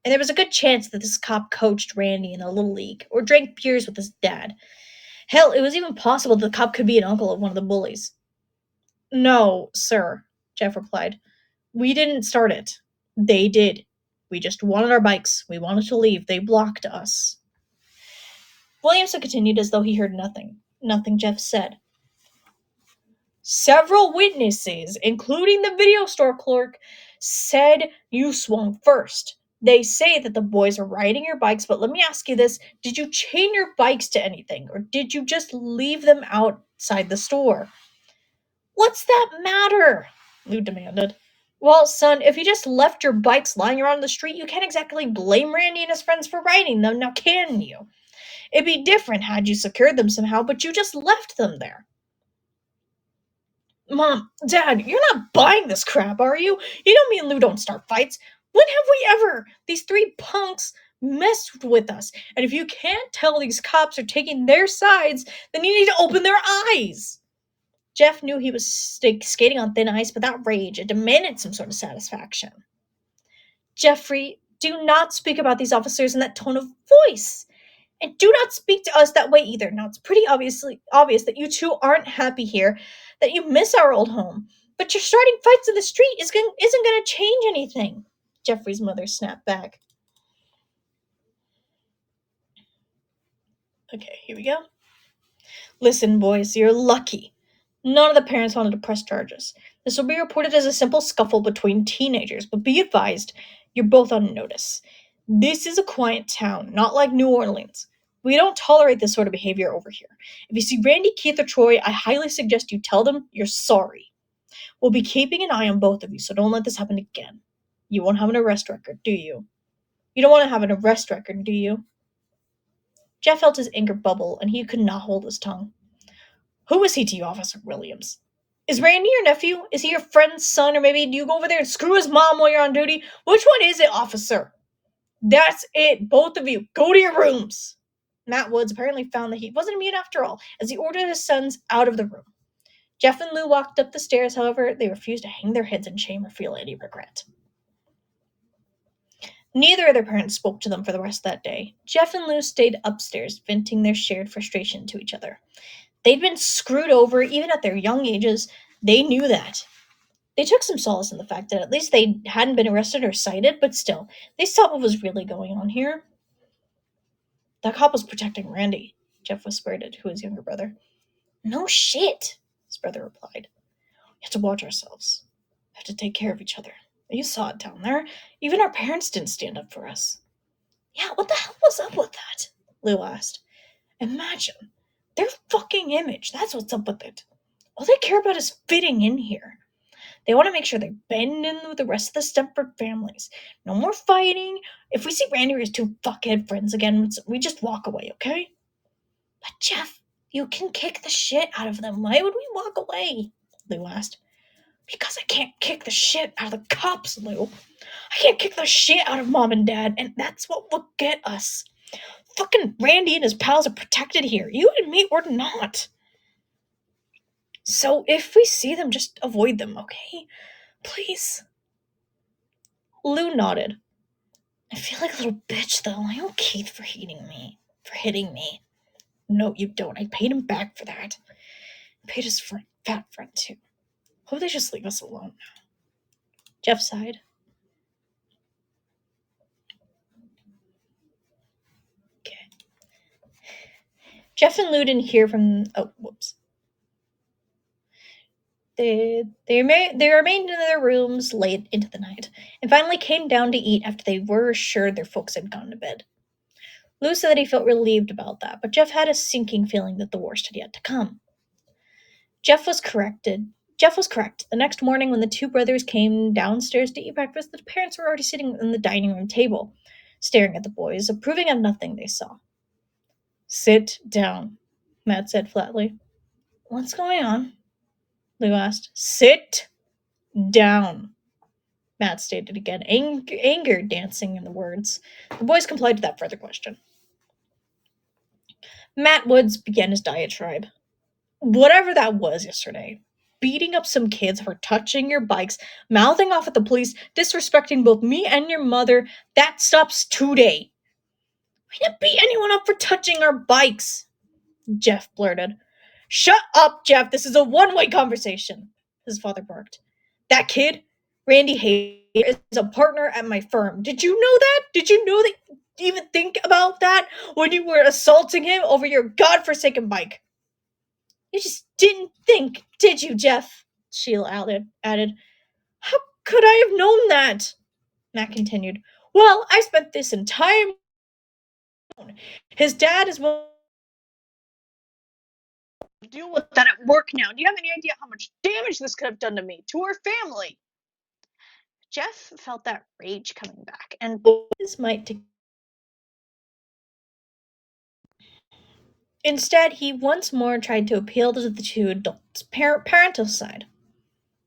and there was a good chance that this cop coached Randy in a little league or drank beers with his dad. Hell, it was even possible the cop could be an uncle of one of the bullies. No, sir, Jeff replied. We didn't start it. They did. We just wanted our bikes. We wanted to leave. They blocked us. Williamson continued as though he heard nothing. Nothing Jeff said. Several witnesses, including the video store clerk, said you swung first. They say that the boys are riding your bikes, but let me ask you this. Did you chain your bikes to anything, or did you just leave them outside the store? What's that matter? Lou demanded. Well, son, if you just left your bikes lying around the street, you can't exactly blame Randy and his friends for riding them, now can you? It'd be different had you secured them somehow, but you just left them there. Mom, Dad, you're not buying this crap, are you? You know me and Lou don't start fights. When have we ever? These three punks messed with us. And if you can't tell these cops are taking their sides, then you need to open their eyes. Jeff knew he was skating on thin ice, but that rage, it demanded some sort of satisfaction. Jeffrey, do not speak about these officers in that tone of voice. And do not speak to us that way either. Now, it's pretty obvious that you two aren't happy here, that you miss our old home. But your starting fights in the street isn't going to change anything. Jeffrey's mother snapped back. Okay, here we go. Listen, boys, you're lucky. None of the parents wanted to press charges. This will be reported as a simple scuffle between teenagers, but be advised, you're both on notice. This is a quiet town, not like New Orleans. We don't tolerate this sort of behavior over here. If you see Randy, Keith, or Troy, I highly suggest you tell them you're sorry. We'll be keeping an eye on both of you, so don't let this happen again. You won't have an arrest record, do you? You don't want to have an arrest record, do you? Jeff felt his anger bubble, and he could not hold his tongue. Who is he to you, Officer Williams? Is Randy your nephew? Is he your friend's son? Or maybe do you go over there and screw his mom while you're on duty? Which one is it, officer? That's it, both of you. Go to your rooms. Matt Woods apparently found that he wasn't immune after all, as he ordered his sons out of the room. Jeff and Lou walked up the stairs, however, they refused to hang their heads in shame or feel any regret. Neither of their parents spoke to them for the rest of that day. Jeff and Lou stayed upstairs, venting their shared frustration to each other. They'd been screwed over even at their young ages. They knew that. They took some solace in the fact that at least they hadn't been arrested or cited, but still, they saw what was really going on here. That cop was protecting Randy, Jeff whispered to his younger brother. No shit, his brother replied. We have to watch ourselves. We have to take care of each other. You saw it down there. Even our parents didn't stand up for us. Yeah, what the hell was up with that? Lou asked. Imagine. Their fucking image. That's what's up with it. All they care about is fitting in here. They want to make sure they bend in with the rest of the Stempford families. No more fighting. If we see Randy or his two fuckhead friends again, we just walk away, okay? But Jeff, you can kick the shit out of them. Why would we walk away? Lou asked. Because I can't kick the shit out of the cops, Lou. I can't kick the shit out of Mom and Dad, and that's what will get us. Fucking Randy and his pals are protected here, you and me or not. So if we see them, just avoid them, okay? Please. Lou nodded. I feel like a little bitch, though. I owe Keith for hitting me. No, you don't. I paid him back for that. I paid his fat friend, too. Hope they just leave us alone now. Jeff sighed. Okay. Jeff and Lou didn't hear from... Oh, whoops. They remained in their rooms late into the night, and finally came down to eat after they were assured their folks had gone to bed. Lou said that he felt relieved about that, but Jeff had a sinking feeling that the worst had yet to come. Jeff was correct. The next morning, when the two brothers came downstairs to eat breakfast, the parents were already sitting in the dining room table, staring at the boys, approving of nothing they saw. Sit down, Matt said flatly. What's going on? Lou asked. Sit down, Matt stated again, anger dancing in the words. The boys complied to that further question. Matt Woods began his diatribe. Whatever that was yesterday, beating up some kids for touching your bikes, mouthing off at the police, disrespecting both me and your mother, that stops today. We didn't beat anyone up for touching our bikes, Jeff blurted. Shut up, Jeff. This is a one-way conversation, his father barked. That kid, Randy Hayes, is a partner at my firm. Did you know that? Did you know that? Even think about that when you were assaulting him over your godforsaken bike? You just didn't think, did you, Jeff? Sheila added. How could I have known that? Matt continued. Well, I spent this entire... His dad is well... Deal with that at work now. Do you have any idea how much damage this could have done to me, to our family? Jeff felt that rage coming back, and boys might... Instead, he once more tried to appeal to the two adults' parental side.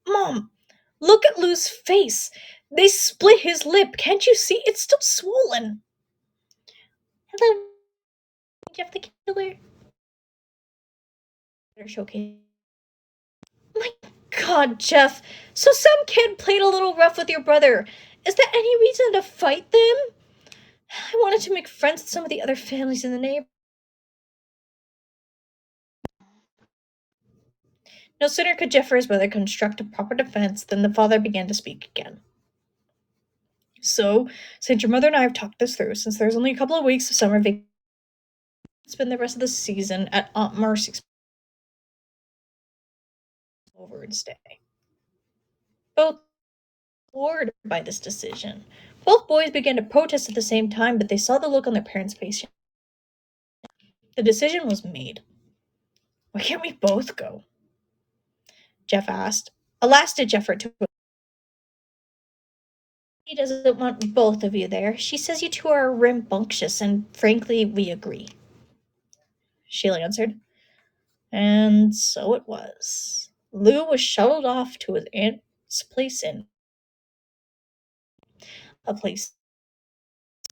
Mom, look at Lou's face. They split his lip. Can't you see? It's still swollen. Hello, Jeff the Killer. Showcase. My God, Jeff. So some kid played a little rough with your brother. Is there any reason to fight them? I wanted to make friends with some of the other families in the neighborhood. No sooner could Jeff or his brother construct a proper defense than the father began to speak again. So, since your mother and I have talked this through, since there's only a couple of weeks of summer vacation, spend the rest of the season at Aunt Marcy's over and stay. Both floored by this decision. Both boys began to protest at the same time, but they saw the look on their parents' faces. The decision was made. Why can't we both go? Jeff asked. Alas, did Jeff to He doesn't want both of you there. She says you two are rambunctious, and frankly, we agree. Sheila answered. And so it was. Lou was shuttled off to his aunt's place in a place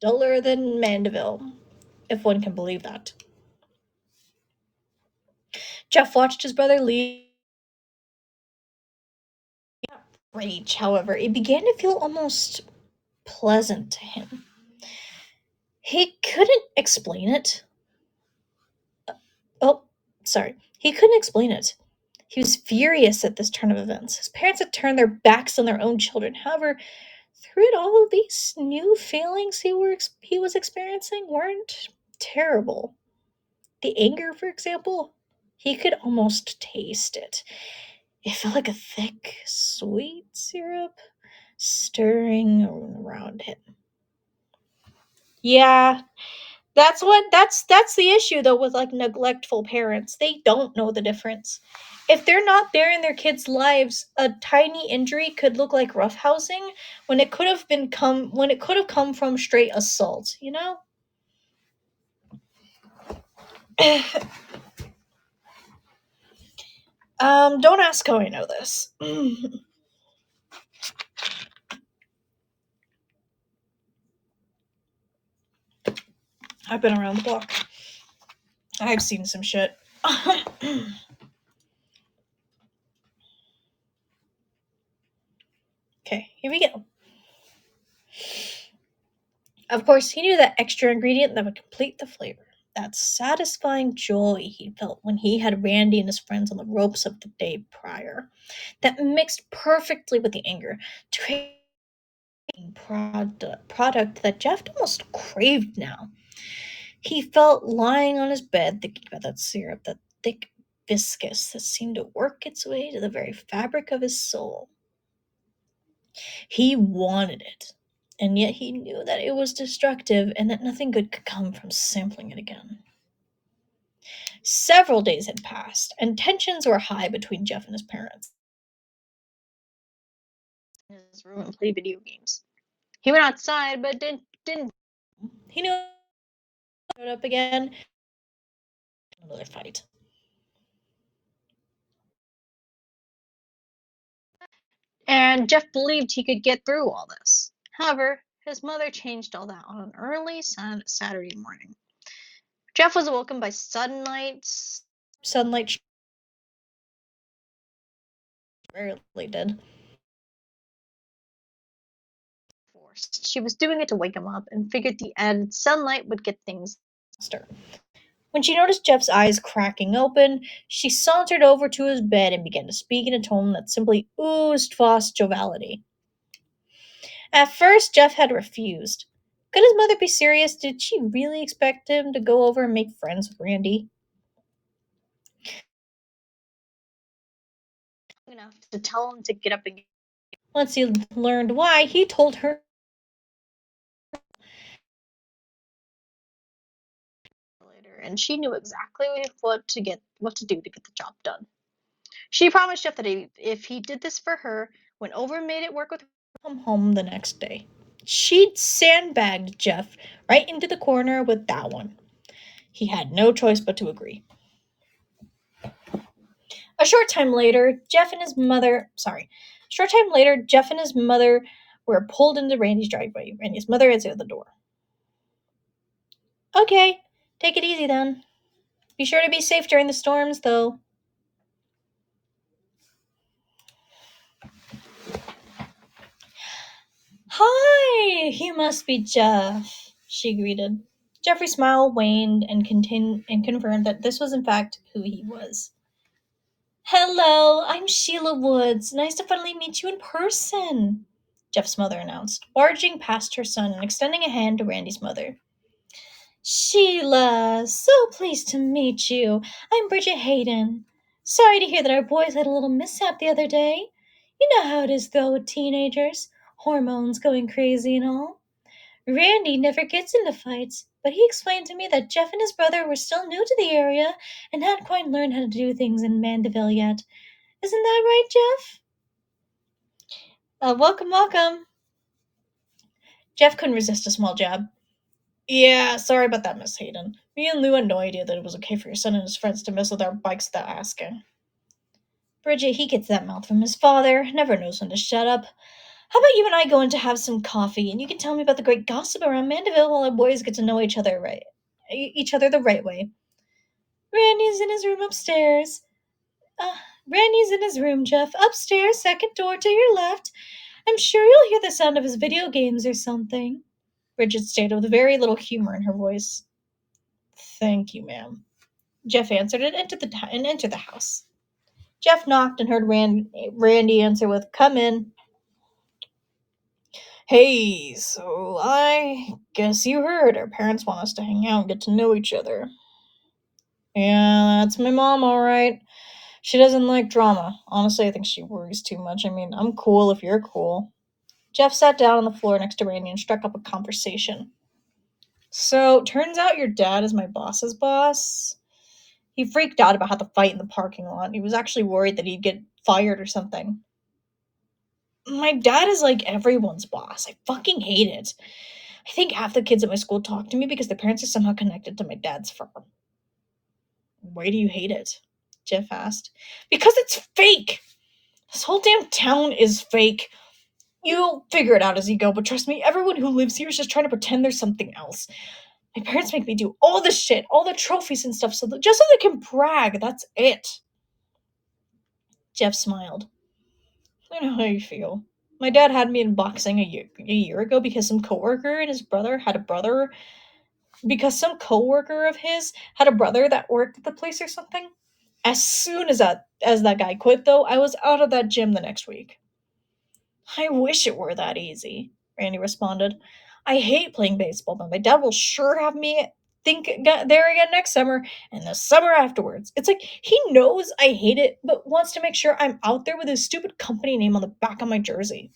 duller than Mandeville, if one can believe that. Jeff watched his brother leave. Rage, however, it began to feel almost pleasant to him. He couldn't explain it. Oh, sorry. He couldn't explain it. He was furious at this turn of events. His parents had turned their backs on their own children. However, through it all, these new feelings he was experiencing weren't terrible. The anger, for example, he could almost taste it. It felt like a thick, sweet syrup stirring around him. Yeah, that's the issue though with like neglectful parents. They don't know the difference. If they're not there in their kids' lives, a tiny injury could look like roughhousing when it could have come from straight assault, you know? Don't ask how I know this. I've been around the block. I've seen some shit. Okay, here we go. Of course, he knew that extra ingredient that would complete the flavor. That satisfying joy he felt when he had Randy and his friends on the ropes of the day prior. That mixed perfectly with the anger to create a product that Jeff almost craved now. He felt lying on his bed thinking about that syrup, that thick viscous that seemed to work its way to the very fabric of his soul. He wanted it, and yet he knew that it was destructive and that nothing good could come from sampling it again. Several days had passed, and tensions were high between Jeff and his parents. In his room and play video games. He went outside, but didn't. He knew showed up again. Another fight. And Jeff believed he could get through all this. However, his mother changed all that on an early Saturday morning. Jeff was awoken by sunlight. Sunlight rarely did. Forced. She was doing it to wake him up and figured the added sunlight would get things faster. When she noticed Jeff's eyes cracking open, she sauntered over to his bed and began to speak in a tone that simply oozed false joviality. At first, Jeff had refused. Could his mother be serious? Did she really expect him to go over and make friends with Randy? Enough to tell him to get up again. Once he learned why, he told her later, and she knew exactly what to do to get the job done. She promised Jeff that if he did this for her, went over and made it work with her, come home the next day. She'd sandbagged Jeff right into the corner with that one. He had no choice but to agree. A short time later, Jeff and his mother were pulled into Randy's driveway. Randy's mother answered the door. Okay, take it easy then. Be sure to be safe during the storms, though. Hi, you must be Jeff, she greeted. Jeffrey's smile waned and confirmed that this was in fact who he was. Hello, I'm Sheila Woods. Nice to finally meet you in person, Jeff's mother announced, barging past her son and extending a hand to Randy's mother. Sheila, so pleased to meet you. I'm Bridget Hayden. Sorry to hear that our boys had a little mishap the other day. You know how it is, though, with teenagers. Hormones going crazy and all. Randy never gets into fights, but he explained to me that Jeff and his brother were still new to the area and hadn't quite learned how to do things in Mandeville yet. Isn't that right, Jeff? Welcome, welcome. Jeff couldn't resist a small jab. Yeah, sorry about that, Miss Hayden. Me and Lou had no idea that it was okay for your son and his friends to mess with our bikes without asking. Bridget, he gets that mouth from his father, never knows when to shut up. How about you and I go in to have some coffee, and you can tell me about the great gossip around Mandeville while our boys get to know each other the right way. Randy's in his room upstairs. Uh, Randy's in his room, Jeff. Upstairs, second door to your left. I'm sure you'll hear the sound of his video games or something. Bridget stated with very little humor in her voice. Thank you, ma'am. Jeff answered and entered the house. Jeff knocked and heard Randy answer with, "Come in." Hey, so I guess you heard our parents want us to hang out and get to know each other. Yeah, that's my mom, alright. She doesn't like drama. Honestly, I think she worries too much. I mean, I'm cool if you're cool. Jeff sat down on the floor next to Randy and struck up a conversation. So, turns out your dad is my boss's boss. He freaked out about how the fight in the parking lot. He was actually worried that he'd get fired or something. My dad is like everyone's boss. I fucking hate it. I think half the kids at my school talk to me because their parents are somehow connected to my dad's firm. Why do you hate it? Jeff asked. Because it's fake! This whole damn town is fake. You'll figure it out as you go, but trust me, everyone who lives here is just trying to pretend there's something else. My parents make me do all this shit, all the trophies and stuff, just so they can brag. That's it. Jeff smiled. I know how you feel. My dad had me in boxing a year ago because some coworker and his brother had a brother because some coworker of his had a brother that worked at the place or something. As soon as that guy quit though, I was out of that gym the next week. I wish it were that easy, Randy responded. I hate playing baseball, but my dad will sure have me there again next summer and the summer afterwards. It's like he knows I hate it, but wants to make sure I'm out there with his stupid company name on the back of my jersey.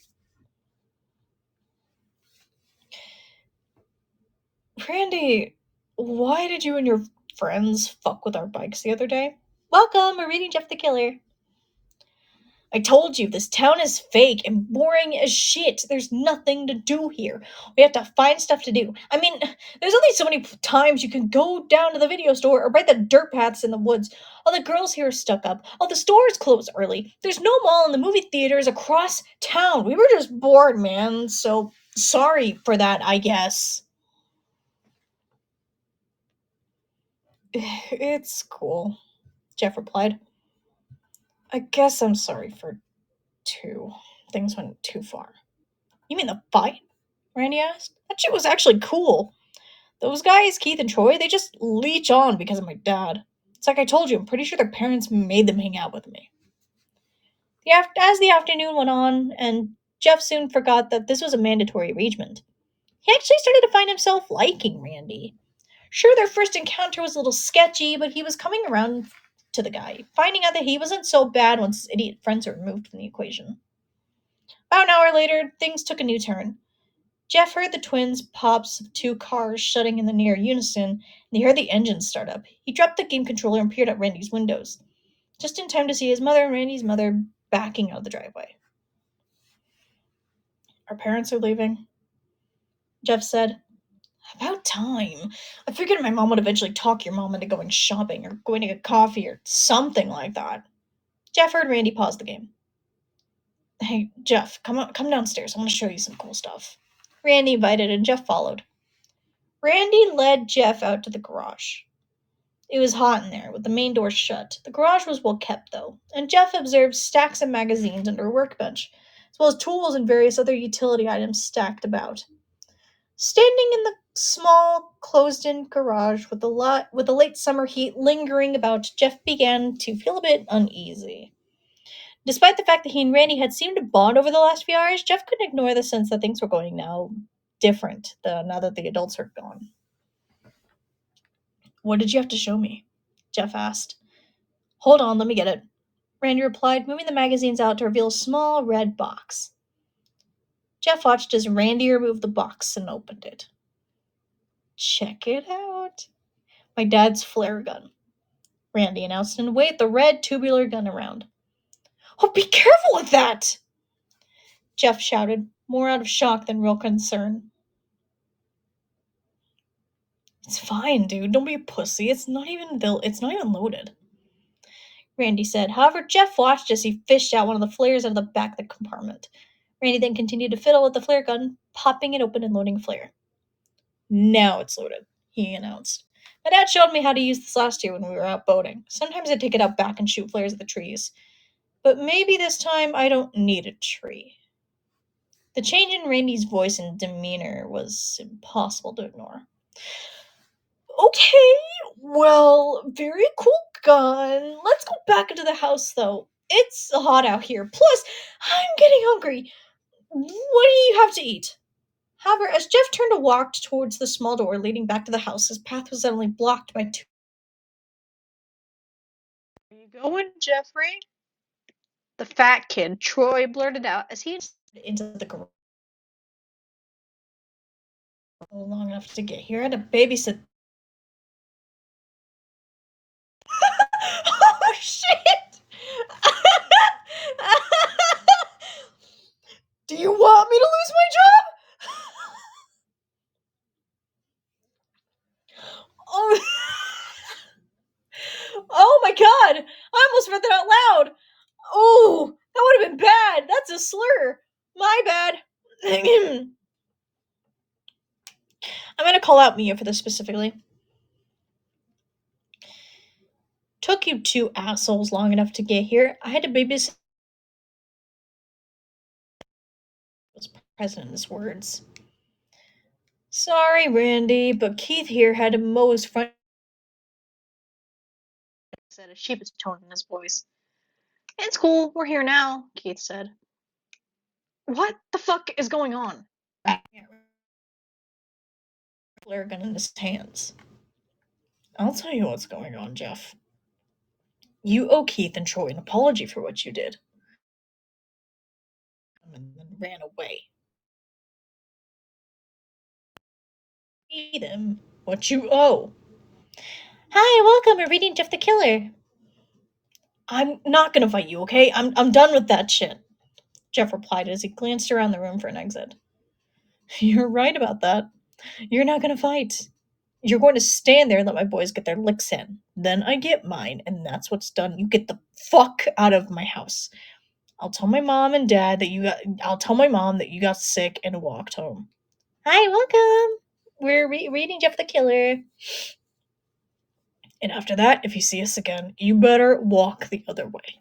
Randy, why did you and your friends fuck with our bikes the other day? Welcome, we're reading Jeff the Killer. I told you, this town is fake and boring as shit. There's nothing to do here. We have to find stuff to do. I mean, there's only so many times you can go down to the video store or ride the dirt paths in the woods. All the girls here are stuck up. All the stores close early. There's no mall and the movie theaters across town. We were just bored, man. So sorry for that, I guess. It's cool, Jeff replied. I guess I'm sorry for two. Things went too far. You mean the fight? Randy asked. That shit was actually cool. Those guys, Keith and Troy, they just leech on because of my dad. It's like I told you, I'm pretty sure their parents made them hang out with me. As the afternoon went on, and Jeff soon forgot that this was a mandatory arrangement, he actually started to find himself liking Randy. Sure, their first encounter was a little sketchy, but he was coming around to the guy, finding out that he wasn't so bad once his idiot friends were removed from the equation. About an hour later, things took a new turn. Jeff heard the twins' pops of two cars shutting in the near unison, and he heard the engines start up. He dropped the game controller and peered at Randy's windows, just in time to see his mother and Randy's mother backing out of the driveway. Our parents are leaving, Jeff said. About time. I figured my mom would eventually talk your mom into going shopping or going to get coffee or something like that. Jeff heard Randy pause the game. Hey, Jeff, come downstairs. I want to show you some cool stuff. Randy invited and Jeff followed. Randy led Jeff out to the garage. It was hot in there, with the main door shut. The garage was well kept, though, and Jeff observed stacks of magazines under a workbench, as well as tools and various other utility items stacked about. Standing in the small, closed-in garage with the late summer heat lingering about, Jeff began to feel a bit uneasy. Despite the fact that he and Randy had seemed to bond over the last few hours, Jeff couldn't ignore the sense that things were going now different now that the adults are gone. What did you have to show me? Jeff asked. Hold on, let me get it. Randy replied, moving the magazines out to reveal a small red box. Jeff watched as Randy removed the box and opened it. Check it out. My dad's flare gun, Randy announced, and waved the red tubular gun around. Oh, be careful with that! Jeff shouted, more out of shock than real concern. It's fine, dude. Don't be a pussy. It's not even loaded. Randy said. However, Jeff watched as he fished out one of the flares out of the back of the compartment. Randy then continued to fiddle with the flare gun, popping it open and loading a flare. Now it's loaded, he announced. My dad showed me how to use this last year when we were out boating. Sometimes I take it out back and shoot flares at the trees. But maybe this time I don't need a tree. The change in Randy's voice and demeanor was impossible to ignore. Okay, well, very cool gun. Let's go back into the house, though. It's hot out here. Plus, I'm getting hungry. What do you have to eat? However, as Jeff turned to walk towards the small door leading back to the house, his path was suddenly blocked by two. Where you going, Jeffrey? The fat kid, Troy, blurted out as he Into the garage. Long enough to get here. I had to babysit. Oh, shit! Do you want me to lose my job? Oh, oh my god! I almost read that out loud! Oh, that would have been bad! That's a slur! My bad. I'm gonna call out Mia for this specifically. Took you two assholes long enough to get here. I had to babysit. Was present in his words. Sorry, Randy, but Keith here had to mow his front. said, a sheepish tone in his voice. It's cool, we're here now, Keith said. What the fuck is going on? Flare gun in his hands. I'll tell you what's going on, Jeff. You owe Keith and Troy an apology for what you did. And then ran away. Pay them what you owe. Hi, welcome. We're reading Jeff the Killer. I'm not gonna fight you, okay? I'm done with that shit. Jeff replied as he glanced around the room for an exit. You're right about that. You're not gonna fight. You're going to stand there and let my boys get their licks in. Then I get mine, and that's what's done. You get the fuck out of my house. I'll tell my mom and dad that I'll tell my mom that you got sick and walked home. Hi, welcome. We're reading Jeff the Killer. And after that, if you see us again, you better walk the other way.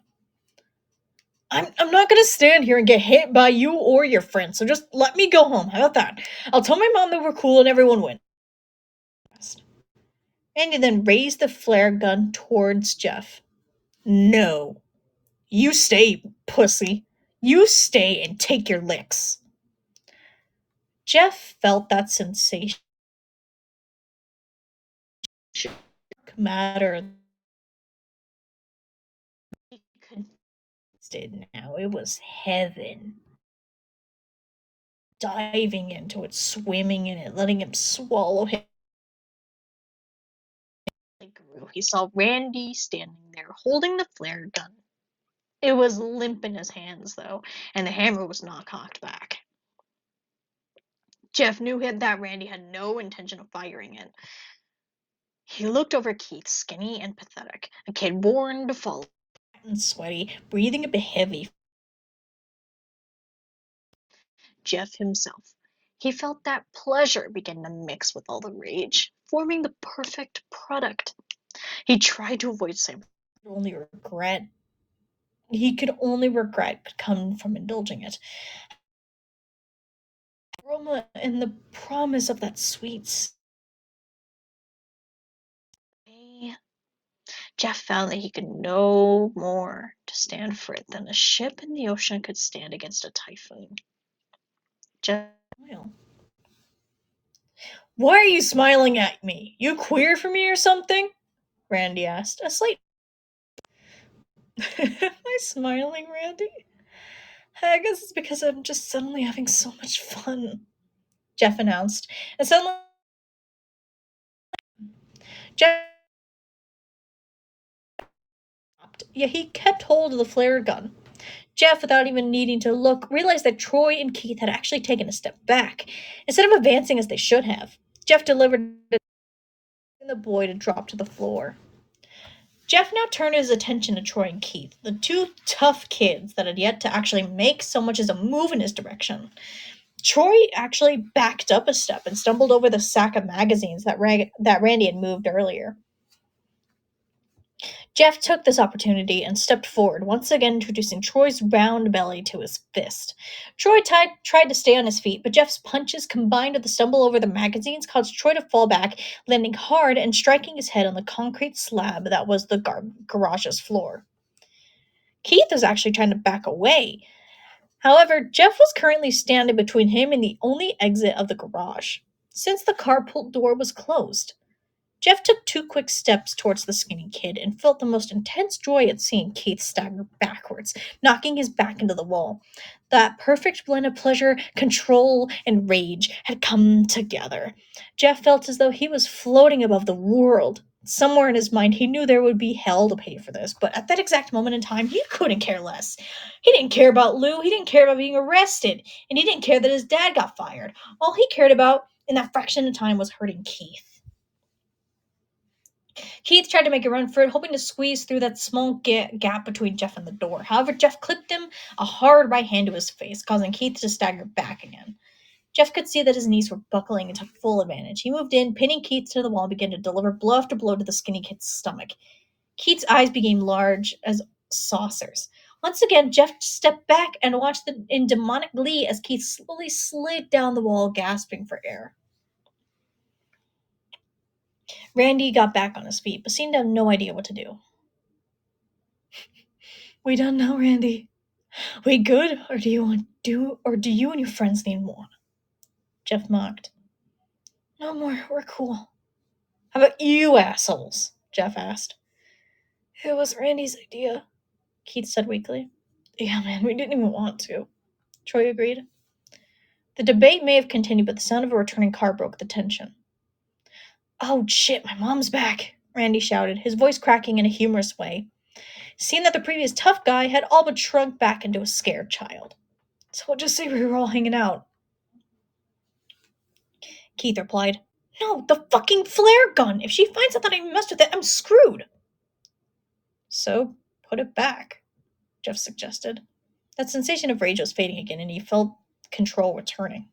I'm not gonna stand here and get hit by you or your friends, so just let me go home. How about that? I'll tell my mom that we're cool and everyone wins. Randy then raised the flare gun towards Jeff. No. You stay, pussy. You stay and take your licks. Jeff felt that sensation matter. He could Did now. It was heaven. Diving into it, swimming in it, letting him swallow him. He saw Randy standing there holding the flare gun. It was limp in his hands, though, and the hammer was not cocked back. Jeff knew that Randy had no intention of firing it. He looked over at Keith, skinny and pathetic, a kid born to follow. And sweaty, breathing a bit heavy. Jeff himself. He felt that pleasure begin to mix with all the rage, forming the perfect product. He tried to avoid Sam. Only regret he could only regret could come from indulging it. Aroma and the promise of that sweet. Jeff found that he could no more to stand for it than a ship in the ocean could stand against a typhoon. Jeff Smile. Why are you smiling at me? You queer for me or something? Randy asked. A slight. Am I smiling, Randy? I guess it's because I'm just suddenly having so much fun, Jeff announced. And suddenly, Jeff stopped, yet he kept hold of the flare gun. Jeff, without even needing to look, realized that Troy and Keith had actually taken a step back, instead of advancing as they should have. Jeff delivered the boy to drop to the floor. Jeff now turned his attention to Troy and Keith, the two tough kids that had yet to actually make so much as a move in his direction. Troy actually backed up a step and stumbled over the sack of magazines that Randy had moved earlier. Jeff took this opportunity and stepped forward, once again introducing Troy's round belly to his fist. Troy tried to stay on his feet, but Jeff's punches combined with the stumble over the magazines caused Troy to fall back, landing hard and striking his head on the concrete slab that was the garage's floor. Keith was actually trying to back away. However, Jeff was currently standing between him and the only exit of the garage, since the carport door was closed. Jeff took two quick steps towards the skinny kid and felt the most intense joy at seeing Keith stagger backwards, knocking his back into the wall. That perfect blend of pleasure, control, and rage had come together. Jeff felt as though he was floating above the world. Somewhere in his mind, he knew there would be hell to pay for this, but at that exact moment in time, he couldn't care less. He didn't care about Lou, he didn't care about being arrested, and he didn't care that his dad got fired. All he cared about in that fraction of time was hurting Keith. Keith tried to make a run for it, hoping to squeeze through that small gap between Jeff and the door. However, Jeff clipped him a hard right hand to his face, causing Keith to stagger back again. Jeff could see that his knees were buckling and took full advantage. He moved in, pinning Keith to the wall, and began to deliver blow after blow to the skinny kid's stomach. Keith's eyes became large as saucers. Once again, Jeff stepped back and watched in demonic glee as Keith slowly slid down the wall, gasping for air. Randy got back on his feet, but seemed to have no idea what to do. We don't know, Randy. We good, or do you and your friends need more? Jeff mocked. No more, we're cool. How about you assholes? Jeff asked. It was Randy's idea, Keith said weakly. Yeah, man, we didn't even want to, Troy agreed. The debate may have continued, but the sound of a returning car broke the tension. Oh shit, my mom's back, Randy shouted, his voice cracking in a humorous way. Seeing that the previous tough guy had all but shrunk back into a scared child. So we'll just say we were all hanging out. Keith replied, No, the fucking flare gun! If she finds out that I messed with it, I'm screwed! So, put it back, Jeff suggested. That sensation of rage was fading again, and he felt control returning.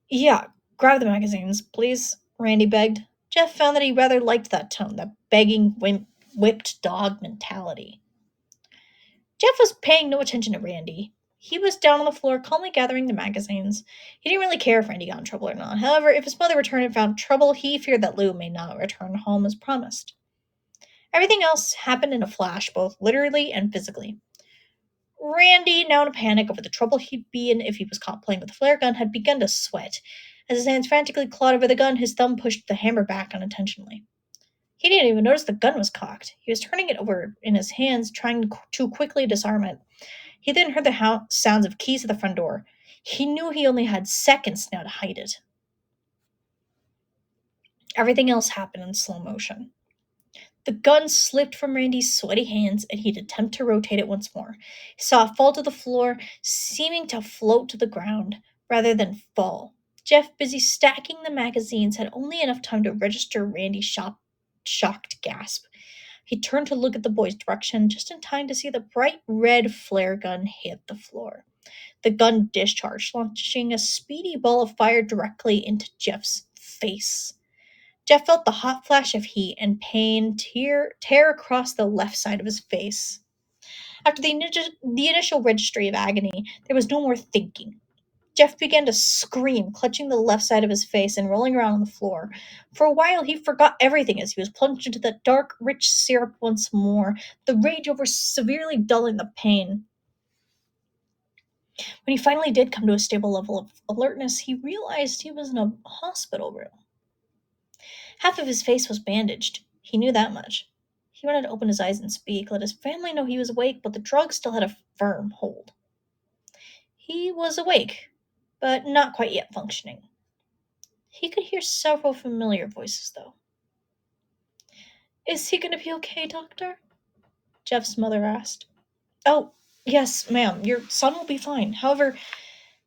Yeah, grab the magazines, please, Randy begged. Jeff found that he rather liked that tone, that begging, whipped dog mentality. Jeff was paying no attention to Randy. He was down on the floor, calmly gathering the magazines. He didn't really care if Randy got in trouble or not. However, if his mother returned and found trouble, he feared that Lou may not return home as promised. Everything else happened in a flash, both literally and physically. Randy, now in a panic over the trouble he'd be in if he was caught playing with the flare gun, had begun to sweat. As his hands frantically clawed over the gun, his thumb pushed the hammer back unintentionally. He didn't even notice the gun was cocked. He was turning it over in his hands, trying to quickly disarm it. He then heard the sounds of keys at the front door. He knew he only had seconds now to hide it. Everything else happened in slow motion. The gun slipped from Randy's sweaty hands, and he'd attempt to rotate it once more. He saw it fall to the floor, seeming to float to the ground rather than fall. Jeff, busy stacking the magazines, had only enough time to register Randy's shocked gasp. He turned to look at the boy's direction just in time to see the bright red flare gun hit the floor. The gun discharged, launching a speedy ball of fire directly into Jeff's face. Jeff felt the hot flash of heat and pain tear across the left side of his face. After the initial registry of agony, there was no more thinking. Jeff began to scream, clutching the left side of his face and rolling around on the floor. For a while, he forgot everything as he was plunged into that dark, rich syrup once more, the rage over severely dulling the pain. When he finally did come to a stable level of alertness, he realized he was in a hospital room. Half of his face was bandaged. He knew that much. He wanted to open his eyes and speak, let his family know he was awake, but the drug still had a firm hold. He was awake, but not quite yet functioning. He could hear several familiar voices, though. Is he going to be okay, Doctor? Jeff's mother asked. Oh, yes, ma'am. Your son will be fine. However,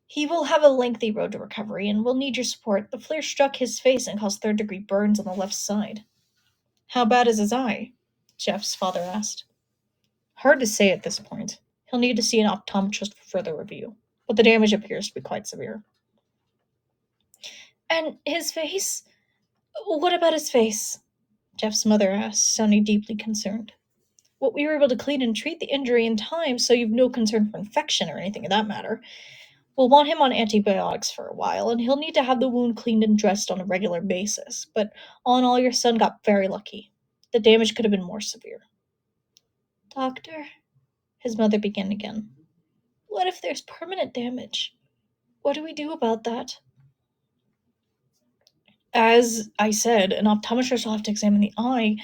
he will have a lengthy road to recovery and will need your support. The flare struck his face and caused third-degree burns on the left side. How bad is his eye? Jeff's father asked. Hard to say at this point. He'll need to see an optometrist for further review, but the damage appears to be quite severe. And his face? What about his face? Jeff's mother asked, sounding deeply concerned. Well, we were able to clean and treat the injury in time, so you've no concern for infection or anything of that matter. We'll want him on antibiotics for a while, and he'll need to have the wound cleaned and dressed on a regular basis. But all in all, your son got very lucky. The damage could have been more severe. Doctor, his mother began again. What if there's permanent damage? What do we do about that? As I said, an optometrist will have to examine the eye.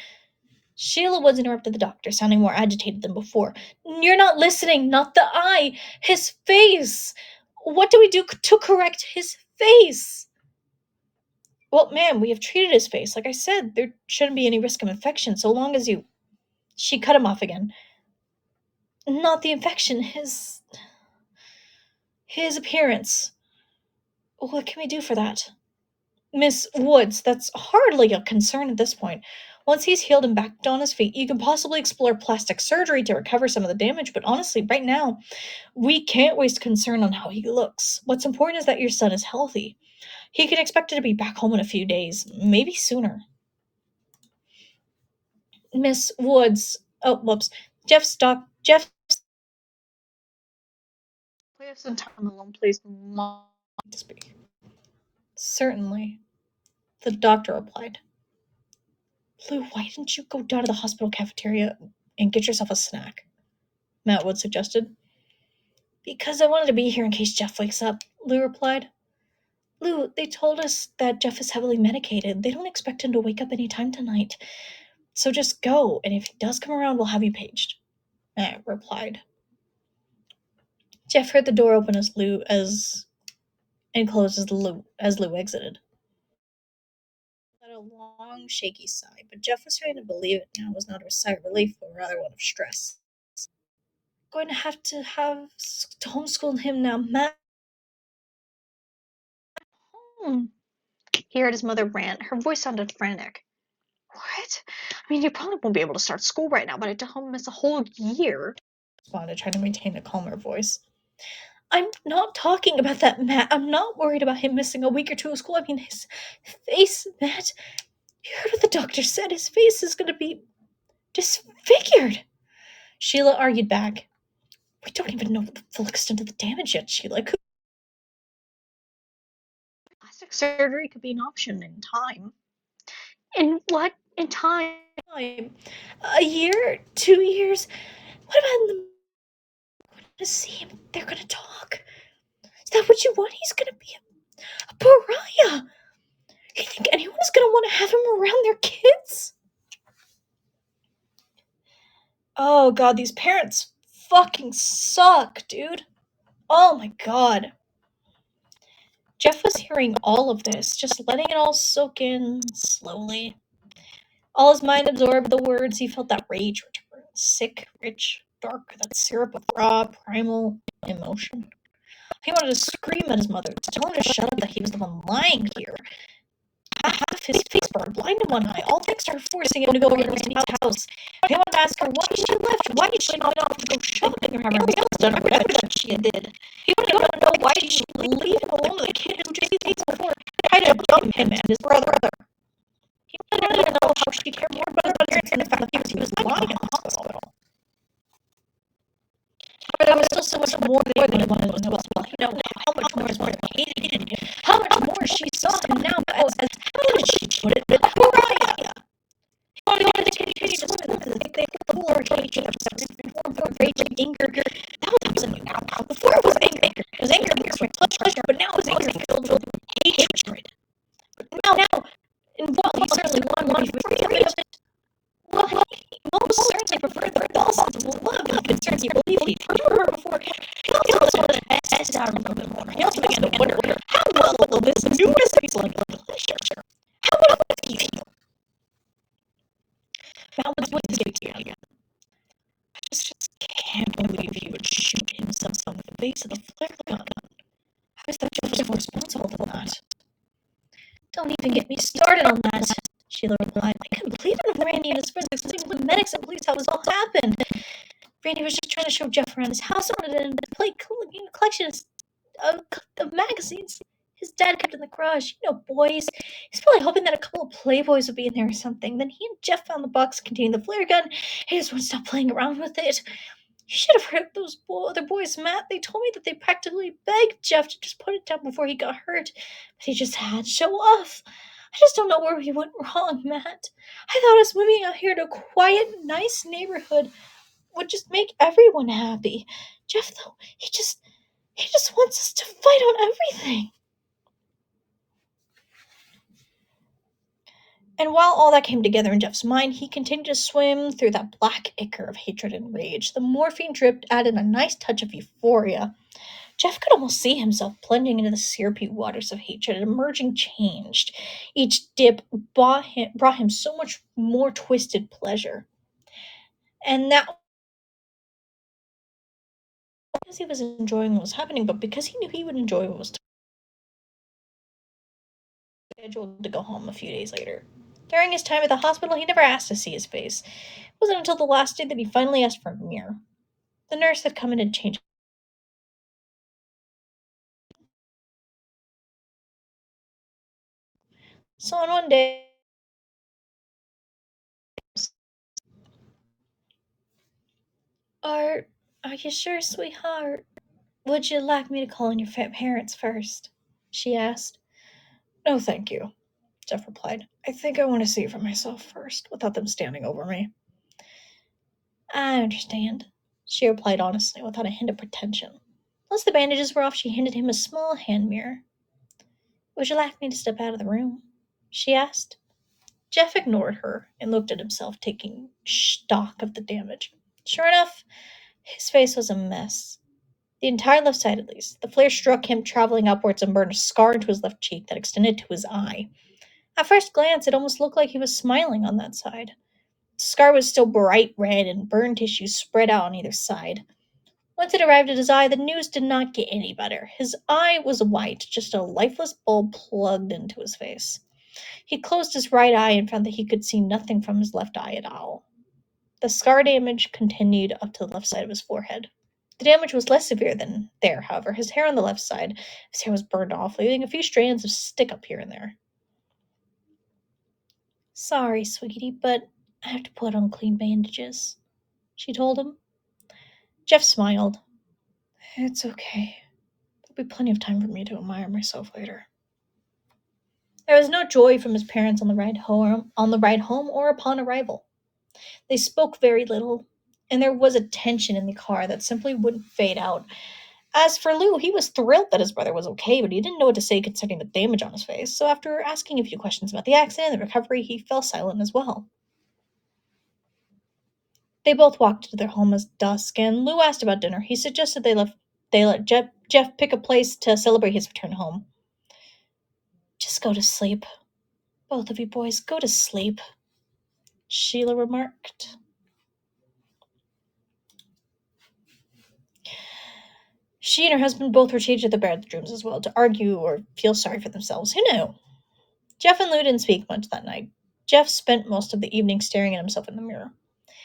Sheila was interrupted the doctor, sounding more agitated than before. You're not listening, not the eye, his face. What do we do to correct his face? Well, ma'am, we have treated his face. Like I said, there shouldn't be any risk of infection so long as you. She cut him off again. Not the infection, his appearance. What can we do for that? Miss Woods, that's hardly a concern at this point. Once he's healed and back on his feet, you can possibly explore plastic surgery to recover some of the damage, but honestly, right now, we can't waste concern on how he looks. What's important is that your son is healthy. He can expect to be back home in a few days, maybe sooner. Miss Woods, oh, whoops. Jeff, we have some time alone, please. Mom, to speak. Certainly, the doctor replied. Blue, why didn't you go down to the hospital cafeteria and get yourself a snack? Matt Wood suggested. Because I wanted to be here in case Jeff wakes up, Lou replied. Lou, they told us that Jeff is heavily medicated. They don't expect him to wake up any time tonight. So just go, and if he does come around, we'll have you paged. Matt replied. Jeff heard the door open and close as Lou exited. He let a long, shaky sigh, but Jeff was trying to believe it now was not a sigh of relief, but rather one of stress. Going to have to homeschool him now, Matt. He heard his mother rant. Her voice sounded frantic. What? I mean, you probably won't be able to start school right now, but I don't miss a whole year. Responded, trying to maintain a calmer voice. I'm not talking about that, Matt. I'm not worried about him missing a week or two of school. I mean, his face, Matt. You heard what the doctor said. His face is going to be disfigured. Sheila argued back. We don't even know the full extent of the damage yet, Sheila. Plastic surgery could be an option in time. In what? In time? A year? 2 years? What about in the... We're going to see him. They're going to talk. Is that what you want? He's going to be a pariah. You think anyone's going to want to have him around their kids? Oh, God, these parents fucking suck, dude. Oh, my God. Jeff was hearing all of this, just letting it all soak in slowly. All his mind absorbed the words, he felt that rage return. Sick, rich, dark, that syrup of raw, primal emotion. He wanted to scream at his mother, to tell her to shut up, that he was the one lying here. half of his face burned, blind in one eye, all thanks to her forcing him to go over to Annie's house. He wanted to ask her why she left, why did she not off to go shopping or have her nails done or whatever that she did. He wanted to know why she should leave him alone with a kid who just days before tried to dump him and his brother. He wanted to know how she cared more about his parents than the fact that he was lying in the hospital. But there was still so much more that he wanted to know as well. You know, how much more his mother hated him, how much more she saw him now as, how did she put it, a pariah. He wanted to continue to swim with the thing before raging before raging anger. That was now. Before it was anger. It was anger mixed with pleasure, but now it was anger filled with hatred. But now, and while he certainly wanted to be free of it, well, he most certainly preferred the thousands of love and concern he believed he'd heard from her before. He also wanted to test out a little bit more. He also began to wonder how well will this new recipe like pleasure? How will he feel? That was what this gave again. I just can't believe he would shoot himself in the face with a flare gun. How is that just responsible for that? Don't even get me started on that, Sheila replied. I couldn't believe it when Randy and his friends explained to the medics and police how this all happened. Randy was just trying to show Jeff around his house and wanted to play collection of magazines his dad kept in the garage. You know, boys. He's probably hoping that a couple of Playboys would be in there or something. Then he and Jeff found the box containing the flare gun. He just wouldn't stop playing around with it. You should have heard those other boys, Matt. They told me that they practically begged Jeff to just put it down before he got hurt. But he just had to show off. I just don't know where he went wrong, Matt. I thought us moving out here to a quiet, nice neighborhood would just make everyone happy. Jeff, though, he just wants us to fight on everything. And while all that came together in Jeff's mind, he continued to swim through that black ichor of hatred and rage. The morphine drip added a nice touch of euphoria. Jeff could almost see himself plunging into the syrupy waters of hatred and emerging changed. Each dip brought him so much more twisted pleasure. And that because he was enjoying what was happening, but because he knew he would enjoy what was scheduled to go home a few days later. During his time at the hospital, he never asked to see his face. It wasn't until the last day that he finally asked for a mirror. The nurse had come in and changed. So on one day, are you sure, sweetheart? Would you like me to call in your parents first? She asked. No, thank you, Jeff replied. I think I want to see for myself first, without them standing over me. I understand, she replied honestly, without a hint of pretension. Once the bandages were off, she handed him a small hand mirror. Would you like me to step out of the room? She asked. Jeff ignored her and looked at himself, taking stock of the damage. Sure enough, his face was a mess. The entire left side, at least. The flare struck him, traveling upwards, and burned a scar into his left cheek that extended to his eye. At first glance, it almost looked like he was smiling on that side. The scar was still bright red, and burned tissue spread out on either side. Once it arrived at his eye, the news did not get any better. His eye was white, just a lifeless bulb plugged into his face. He closed his right eye and found that he could see nothing from his left eye at all. The scar damage continued up to the left side of his forehead. The damage was less severe than there, however. His hair on the left side, his hair was burned off, leaving a few strands of stick up here and there. Sorry, sweetie, but I have to put on clean bandages, she told him. Jeff smiled. It's okay. There'll be plenty of time for me to admire myself later. There was no joy from his parents on the ride home or upon arrival. They spoke very little, and there was a tension in the car that simply wouldn't fade out. As for Lou, he was thrilled that his brother was okay, but he didn't know what to say concerning the damage on his face, so after asking a few questions about the accident and the recovery, he fell silent as well. They both walked to their home as dusk, and Lou asked about dinner. He suggested they let Jeff pick a place to celebrate his return home. Just go to sleep. Both of you boys, go to sleep, Sheila remarked. She and her husband both were changed to their bedrooms as well to argue or feel sorry for themselves. Who knew? Jeff and Lou didn't speak much that night. Jeff spent most of the evening staring at himself in the mirror.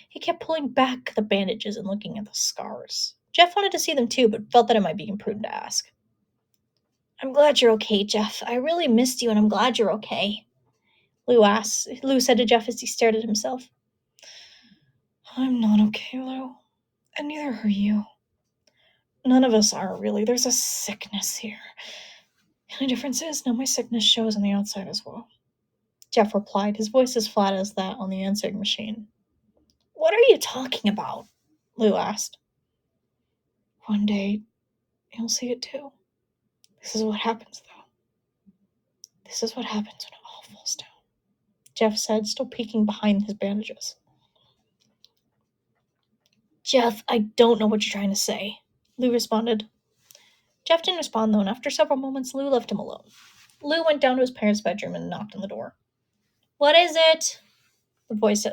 He kept pulling back the bandages and looking at the scars. Jeff wanted to see them too, but felt that it might be imprudent to ask. I'm glad you're okay, Jeff. I really missed you, and I'm glad you're okay. Lou said to Jeff as he stared at himself. I'm not okay, Lou. And neither are you. None of us are, really. There's a sickness here. The only difference is now my sickness shows on the outside as well. Jeff replied, his voice as flat as that on the answering machine. What are you talking about? Lou asked. One day, you'll see it too. This is what happens, though. This is what happens when it all falls down, Jeff said, still peeking behind his bandages. Jeff, I don't know what you're trying to say, Lou responded. Jeff didn't respond, though, and after several moments, Lou left him alone. Lou went down to his parents' bedroom and knocked on the door. What is it? The voice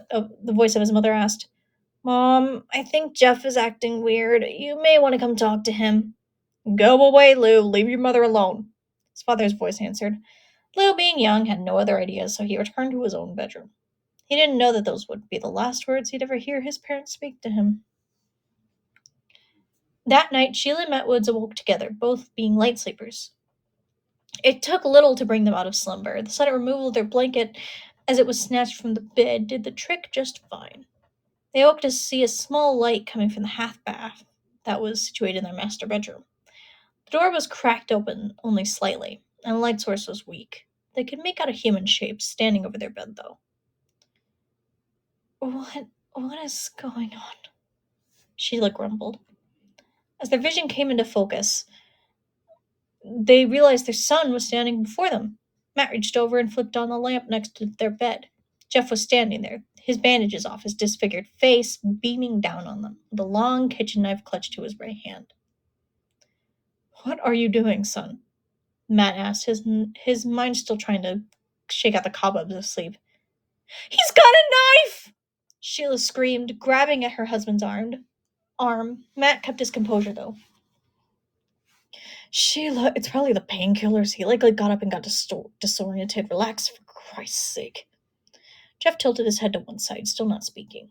of his mother asked. Mom, I think Jeff is acting weird. You may want to come talk to him. Go away, Lou. Leave your mother alone, his father's voice answered. Lou, being young, had no other ideas, so he returned to his own bedroom. He didn't know that those would be the last words he'd ever hear his parents speak to him. That night, Sheila and Matt Woods awoke together, both being light sleepers. It took little to bring them out of slumber. The sudden removal of their blanket as it was snatched from the bed did the trick just fine. They awoke to see a small light coming from the half bath that was situated in their master bedroom. The door was cracked open only slightly, and the light source was weak. They could make out a human shape standing over their bed, though. What is going on? Sheila grumbled. As their vision came into focus, they realized their son was standing before them. Matt reached over and flipped on the lamp next to their bed. Jeff was standing there, his bandages off, his disfigured face beaming down on them, with a long kitchen knife clutched to his right hand. What are you doing, son? Matt asked, his mind still trying to shake out the cobwebs of sleep. He's got a knife! Sheila screamed, grabbing at her husband's arm. Matt kept his composure, though. Sheila, it's probably the painkillers. He likely got up and got disoriented. Relax, for Christ's sake. Jeff tilted his head to one side, still not speaking.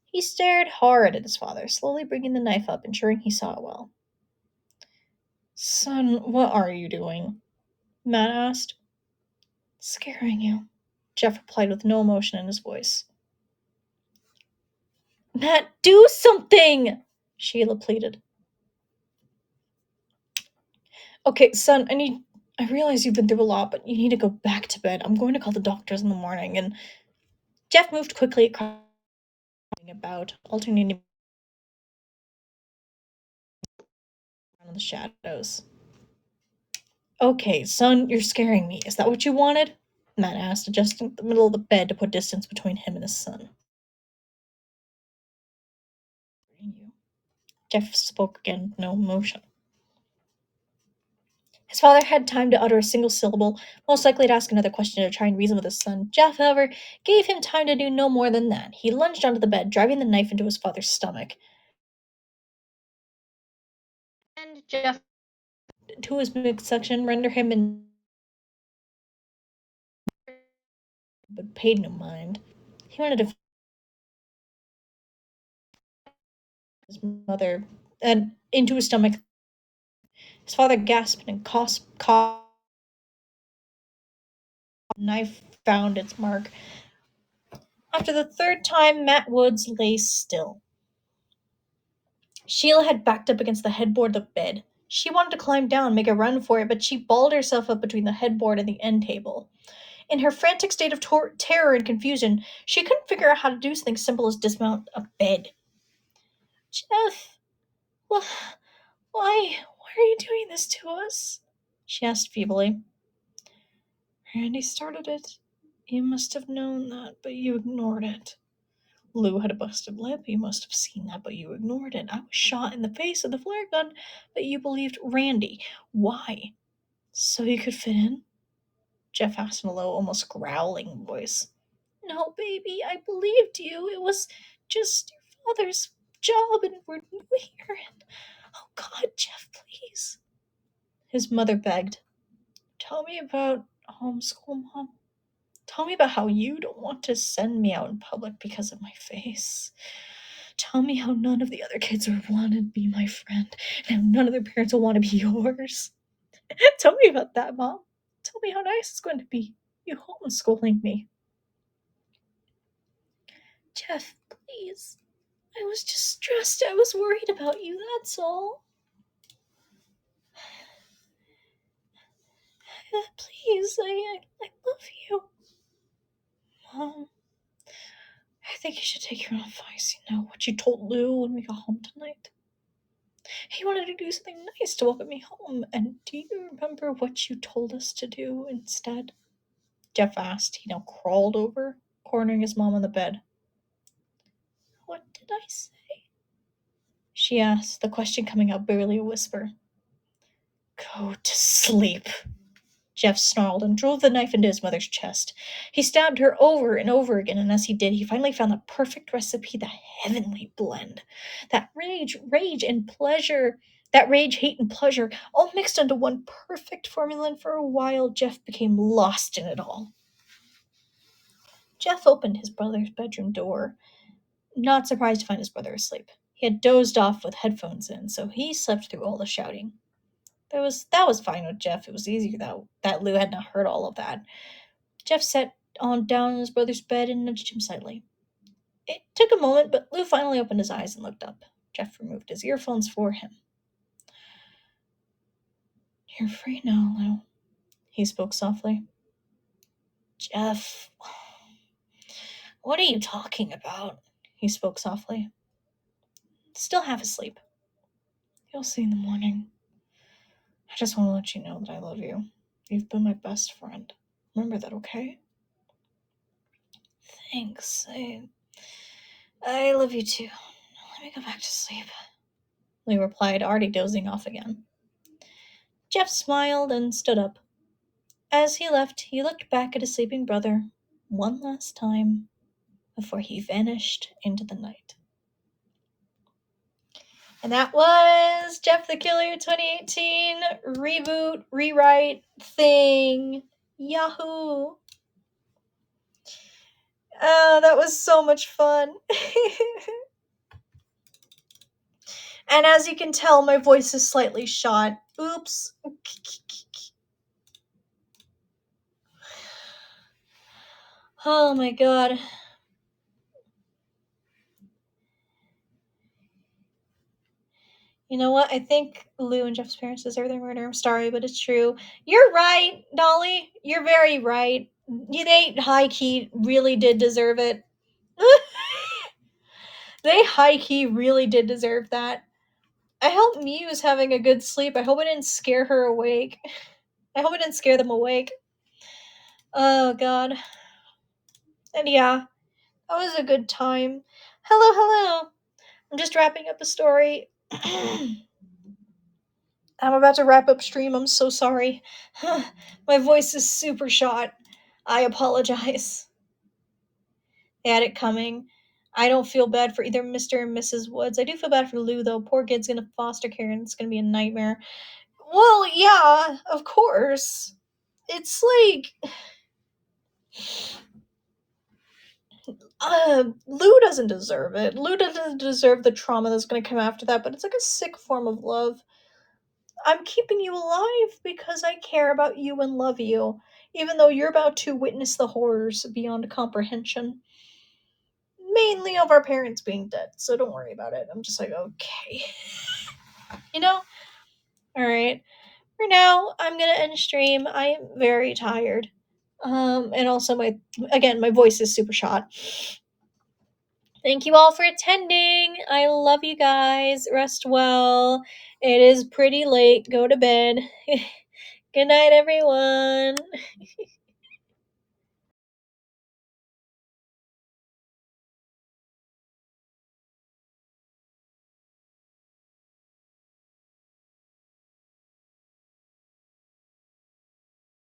He stared hard at his father, slowly bringing the knife up, ensuring he saw it well. Son, what are you doing? Matt asked. Scaring you, Jeff replied with no emotion in his voice. Matt, do something! Sheila pleaded. Okay, son, I realize you've been through a lot, but you need to go back to bed. I'm going to call the doctors in the morning, and Jeff moved quickly across about, alternating in the shadows. Okay, son, you're scaring me. Is that what you wanted? Matt asked, adjusting the middle of the bed to put distance between him and his son. Jeff spoke again with no emotion. His father had time to utter a single syllable, most likely to ask another question to try and reason with his son. Jeff, however, gave him time to do no more than that. He lunged onto the bed, driving the knife into his father's stomach. And Jeff To his midsection, render him in but paid no mind. He wanted to his mother and into his stomach. His father gasped and coughed. The knife found its mark. After the third time, Matt Woods lay still. Sheila had backed up against the headboard of the bed. She wanted to climb down, make a run for it, but she balled herself up between the headboard and the end table. In her frantic state of terror and confusion, she couldn't figure out how to do something simple as dismount a bed. Jeff, why are you doing this to us? She asked feebly. Randy started it. You must have known that, but you ignored it. Lou had a busted lip. You must have seen that, but you ignored it. I was shot in the face with a flare gun, but you believed Randy. Why? So you could fit in? Jeff asked in a low, almost growling voice. No, baby, I believed you. It was just your father's job, and we're new here. And oh God, Jeff, please. His mother begged. Tell me about homeschool, Mom. Tell me about how you don't want to send me out in public because of my face. Tell me how none of the other kids would want to be my friend, and how none of their parents will want to be yours. Tell me about that, Mom. Tell me how nice it's going to be, you homeschooling me. Jeff, please. I was just stressed. I was worried about you, that's all. Please, I love you. Mom, I think you should take your own advice. You know what you told Lou when we got home tonight? He wanted to do something nice to welcome me home, and do you remember what you told us to do instead? Jeff asked. He now crawled over, cornering his mom on the bed. What did I say? She asked, the question coming out barely a whisper. Go to sleep. Jeff snarled and drove the knife into his mother's chest. He stabbed her over and over again, and as he did, he finally found the perfect recipe, the heavenly blend. That rage, hate, and pleasure, all mixed into one perfect formula, and for a while, Jeff became lost in it all. Jeff opened his brother's bedroom door, not surprised to find his brother asleep. He had dozed off with headphones in, so he slept through all the shouting. That was fine with Jeff. It was easier that Lou had not heard all of that. Jeff sat down on his brother's bed and nudged him slightly. It took a moment, but Lou finally opened his eyes and looked up. Jeff removed his earphones for him. You're free now, Lou, he spoke softly. Jeff, what are you talking about? He spoke softly. Still half asleep. You'll see in the morning. I just want to let you know that I love you. You've been my best friend. Remember that, okay? Thanks. I love you too. Let me go back to sleep. Lou replied, already dozing off again. Jeff smiled and stood up. As he left, he looked back at his sleeping brother one last time before he vanished into the night. And that was Jeff the Killer 2018 reboot, rewrite thing. Yahoo! That was so much fun. And as you can tell, my voice is slightly shot. Oops. Oh my god. You know what? I think Lou and Jeff's parents deserve their murder. I'm sorry, but it's true. You're right, Dolly. You're very right. They high-key really did deserve it. They high-key really did deserve that. I hope Mew's having a good sleep. I hope it didn't scare her awake. I hope it didn't scare them awake. Oh, God. And yeah, that was a good time. Hello. I'm just wrapping up a story. I'm about to wrap up stream. I'm so sorry. My voice is super shot. I apologize. They had it coming. I don't feel bad for either Mr. and Mrs. Woods. I do feel bad for Lou, though. Poor kid's gonna foster care and it's gonna be a nightmare. Well, yeah, of course. It's like. Lou doesn't deserve it. Lou doesn't deserve the trauma that's gonna come after that, but it's like a sick form of love. I'm keeping you alive because I care about you and love you, even though you're about to witness the horrors beyond comprehension. Mainly of our parents being dead, so don't worry about it. I'm just like, okay. You know? Alright. For now, I'm gonna end stream. I am very tired. And also my voice is super shot. Thank you all for attending. I love you guys. Rest well. It is pretty late. Go to bed. Good night, everyone.